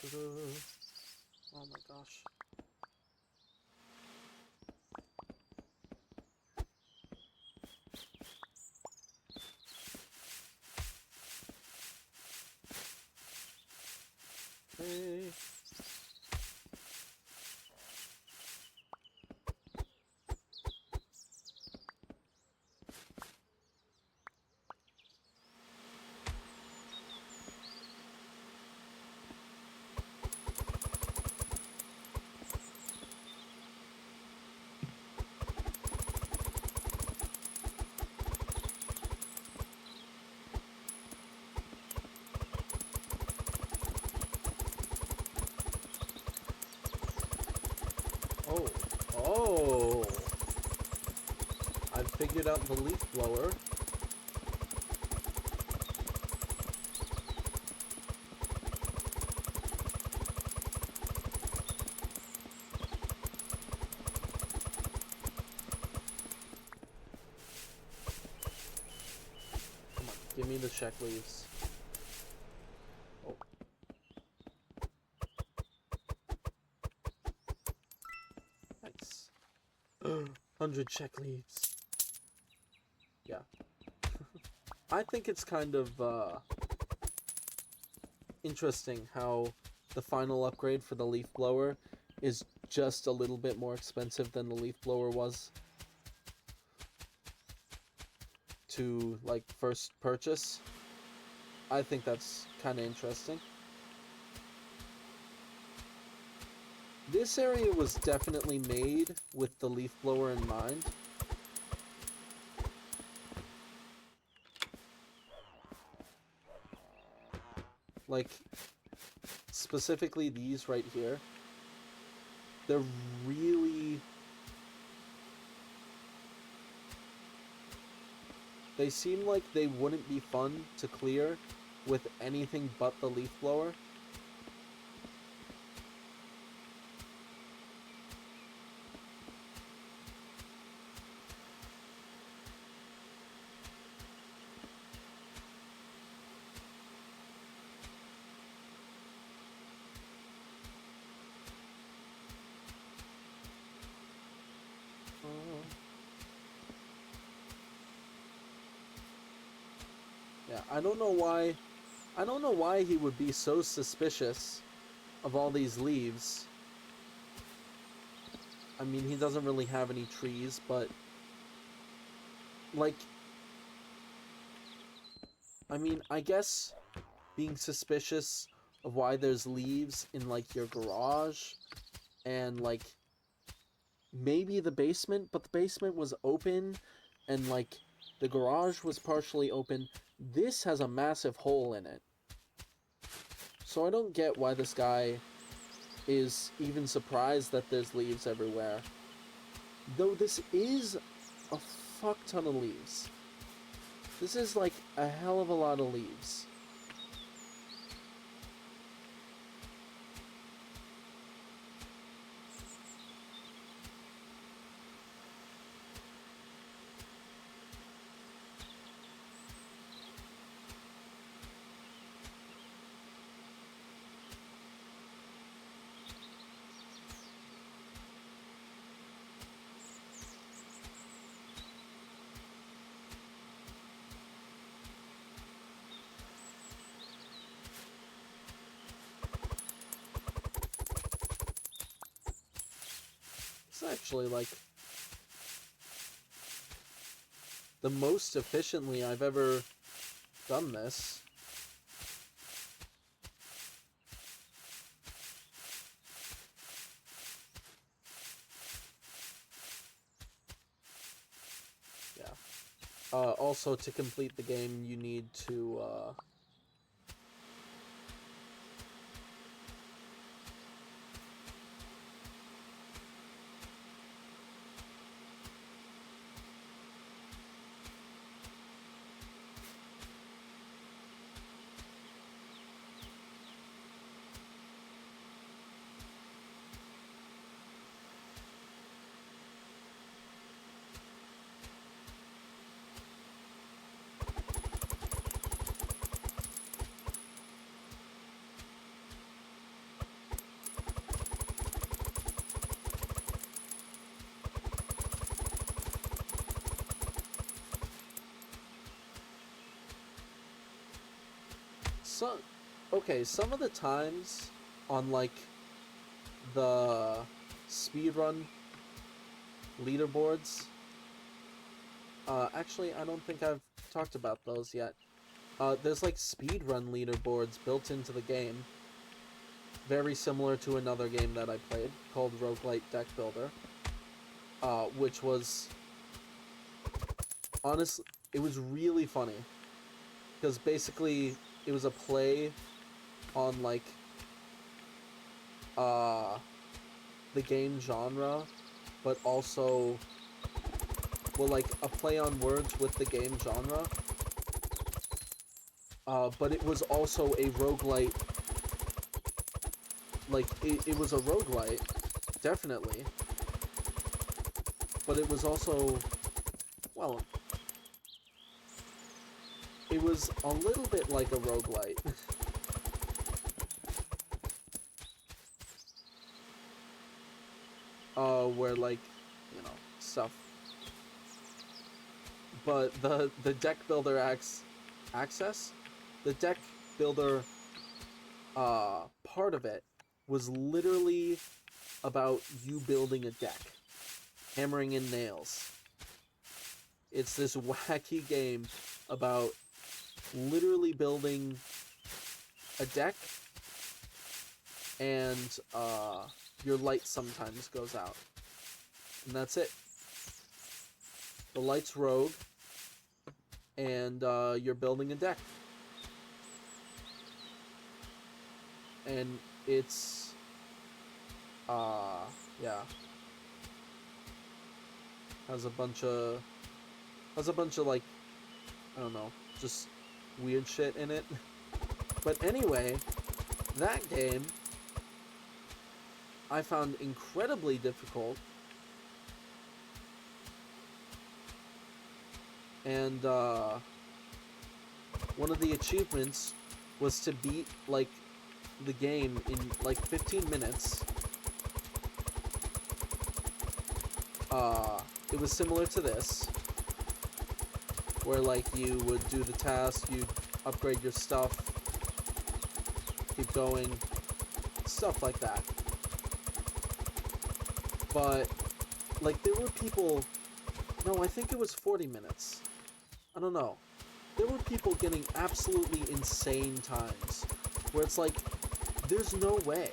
Oh my gosh. Hey. Oh. Oh. I've figured out the leaf blower. Come on, give me the check leaves. Oh. Nice. 100 check leaves. Yeah. I think it's kind of interesting how the final upgrade for the leaf blower is just a little bit more expensive than the leaf blower was to like first purchase. I think that's kind of interesting. This area was definitely made with the leaf blower in mind. Like, specifically these right here. They're really... They seem like they wouldn't be fun to clear with anything but the leaf blower. Yeah, I don't know why he would be so suspicious of all these leaves. I mean, he doesn't really have any trees, but like, I mean, I guess being suspicious of why there's leaves in like your garage and like maybe the basement, but the basement was open and like the garage was partially open. This has a massive hole in it. So I don't get why this guy is even surprised that there's leaves everywhere. Though this is a fuck ton of leaves. This is like a hell of a lot of leaves. It's actually like the most efficiently I've ever done this. Yeah. Also, to complete the game, you need to, some okay, some of the times on like the speedrun leaderboards, actually I don't think I've talked about those yet. There's like speedrun leaderboards built into the game, very similar to another game that I played called Roguelite Deck Builder, which was honestly, it was really funny because basically it was a play on like the game genre, but also, well, like a play on words with the game genre. But it was also a roguelite. Like, it was a roguelite, definitely. But it was also, well, it was a little bit like a roguelite. Where, like, you know, stuff. But the deck builder access, the deck builder part of it was literally about you building a deck, hammering in nails. It's this wacky game about literally building a deck, and your light sometimes goes out. And that's it. The light's rogue, and you're building a deck. And it's, yeah. Has a bunch of, like, I don't know, just weird shit in it. But anyway, that game I found incredibly difficult. And one of the achievements was to beat, like, the game in, like, 15 minutes. It was similar to this, where, like, you would do the task, you'd upgrade your stuff, keep going, stuff like that. But, like, there were people... No, I think it was 40 minutes. I don't know. There were people getting absolutely insane times, where it's like, there's no way.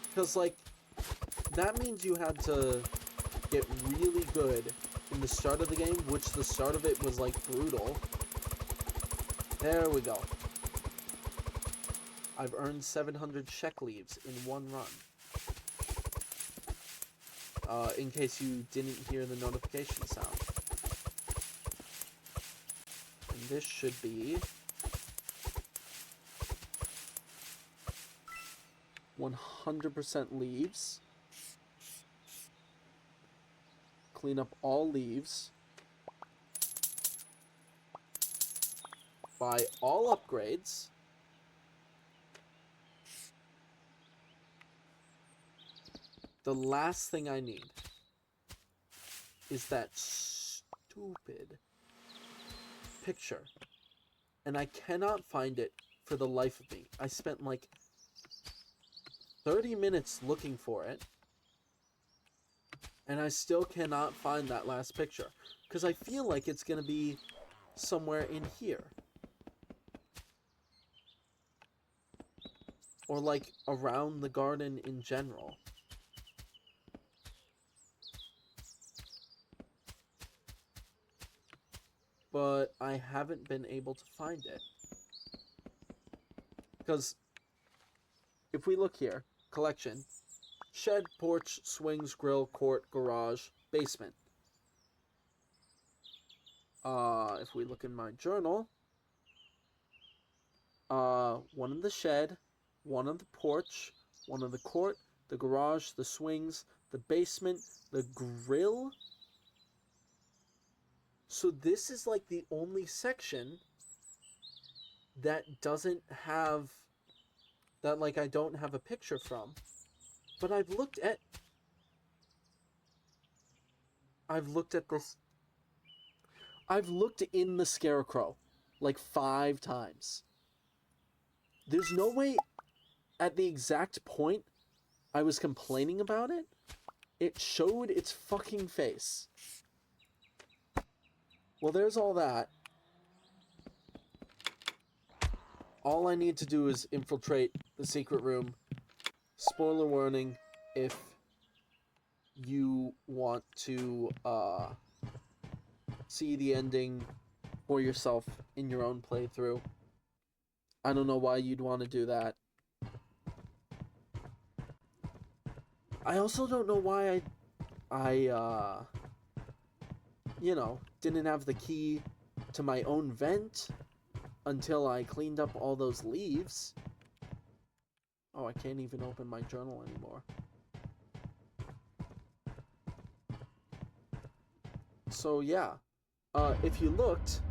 Because, like, that means you had to get really good in the start of the game, which the start of it was, like, brutal. There we go. I've earned 700 Shek leaves in one run. In case you didn't hear the notification sound. And this should be 100% leaves. Clean up all leaves. Buy all upgrades. The last thing I need is that stupid picture. And I cannot find it for the life of me. I spent like 30 minutes looking for it. And I still cannot find that last picture. Because I feel like it's going to be somewhere in here. Or like around the garden in general. But I haven't been able to find it. Because if we look here, collection, shed, porch, swings, grill, court, garage, basement. If we look in my journal, one in the shed, one on the porch, one on the court, the garage, the swings, the basement, the grill. So this is like the only section that doesn't have, that like I don't have a picture from. But I've looked at this. I've looked in the Scarecrow. like 5 times. There's no way at the exact point I was complaining about it, it showed its fucking face. Well, there's all that. All I need to do is infiltrate the secret room. Spoiler warning, if you want to see the ending for yourself in your own playthrough. I don't know why you'd want to do that. I also don't know why I didn't have the key to my own vent until I cleaned up all those leaves. Oh, I can't even open my journal anymore. So yeah, if you looked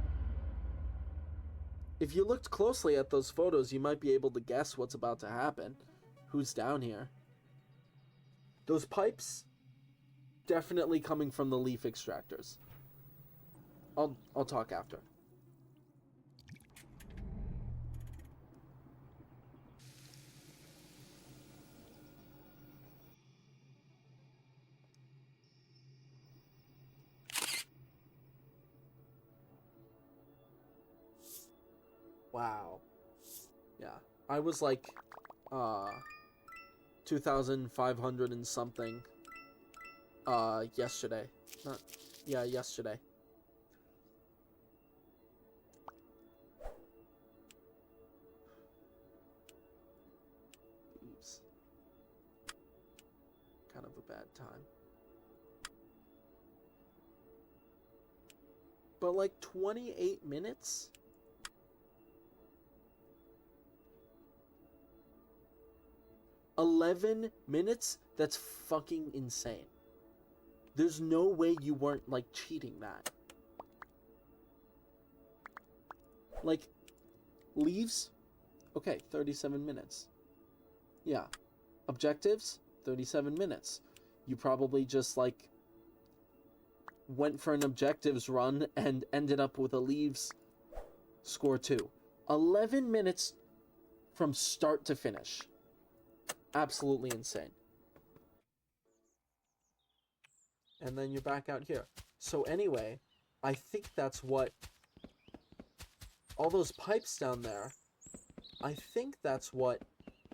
closely at those photos, you might be able to guess what's about to happen. Who's down here? Those pipes, definitely coming from the leaf extractors. I'll talk after. Wow. Yeah. I was like 2,500 and something yesterday. Yesterday. Oops. Kind of a bad time. But like 28 minutes? $11 minutes? That's fucking insane. There's no way you weren't, like, cheating that. Like, leaves? Okay, 37 minutes. Yeah. Objectives? 37 minutes. You probably just, like, went for an objectives run and ended up with a leaves score 2. 11 minutes from start to finish. Absolutely insane. And then you're back out here. So anyway, I think that's what... all those pipes down there, I think that's what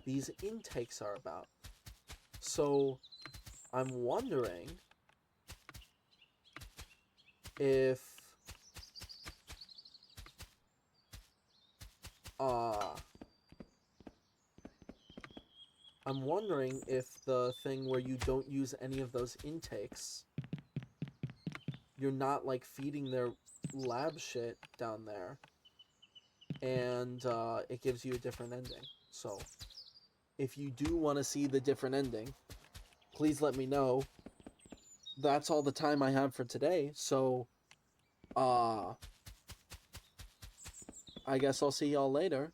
these intakes are about. So I'm wondering if... I'm wondering if the thing where you don't use any of those intakes, you're not, like, feeding their lab shit down there, and it gives you a different ending. So, if you do want to see the different ending, please let me know. That's all the time I have for today, so, I guess I'll see y'all later.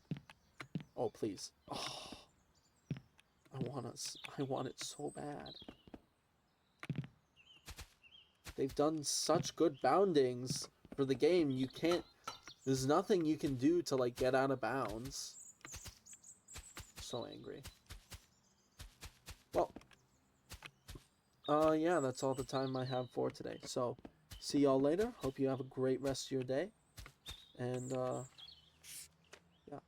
Oh, please. Oh. I want it so bad. They've done such good boundings for the game. You can't... there's nothing you can do to, like, get out of bounds. So angry. Well, yeah, that's all the time I have for today. So, see y'all later. Hope you have a great rest of your day. And, yeah.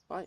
Bye.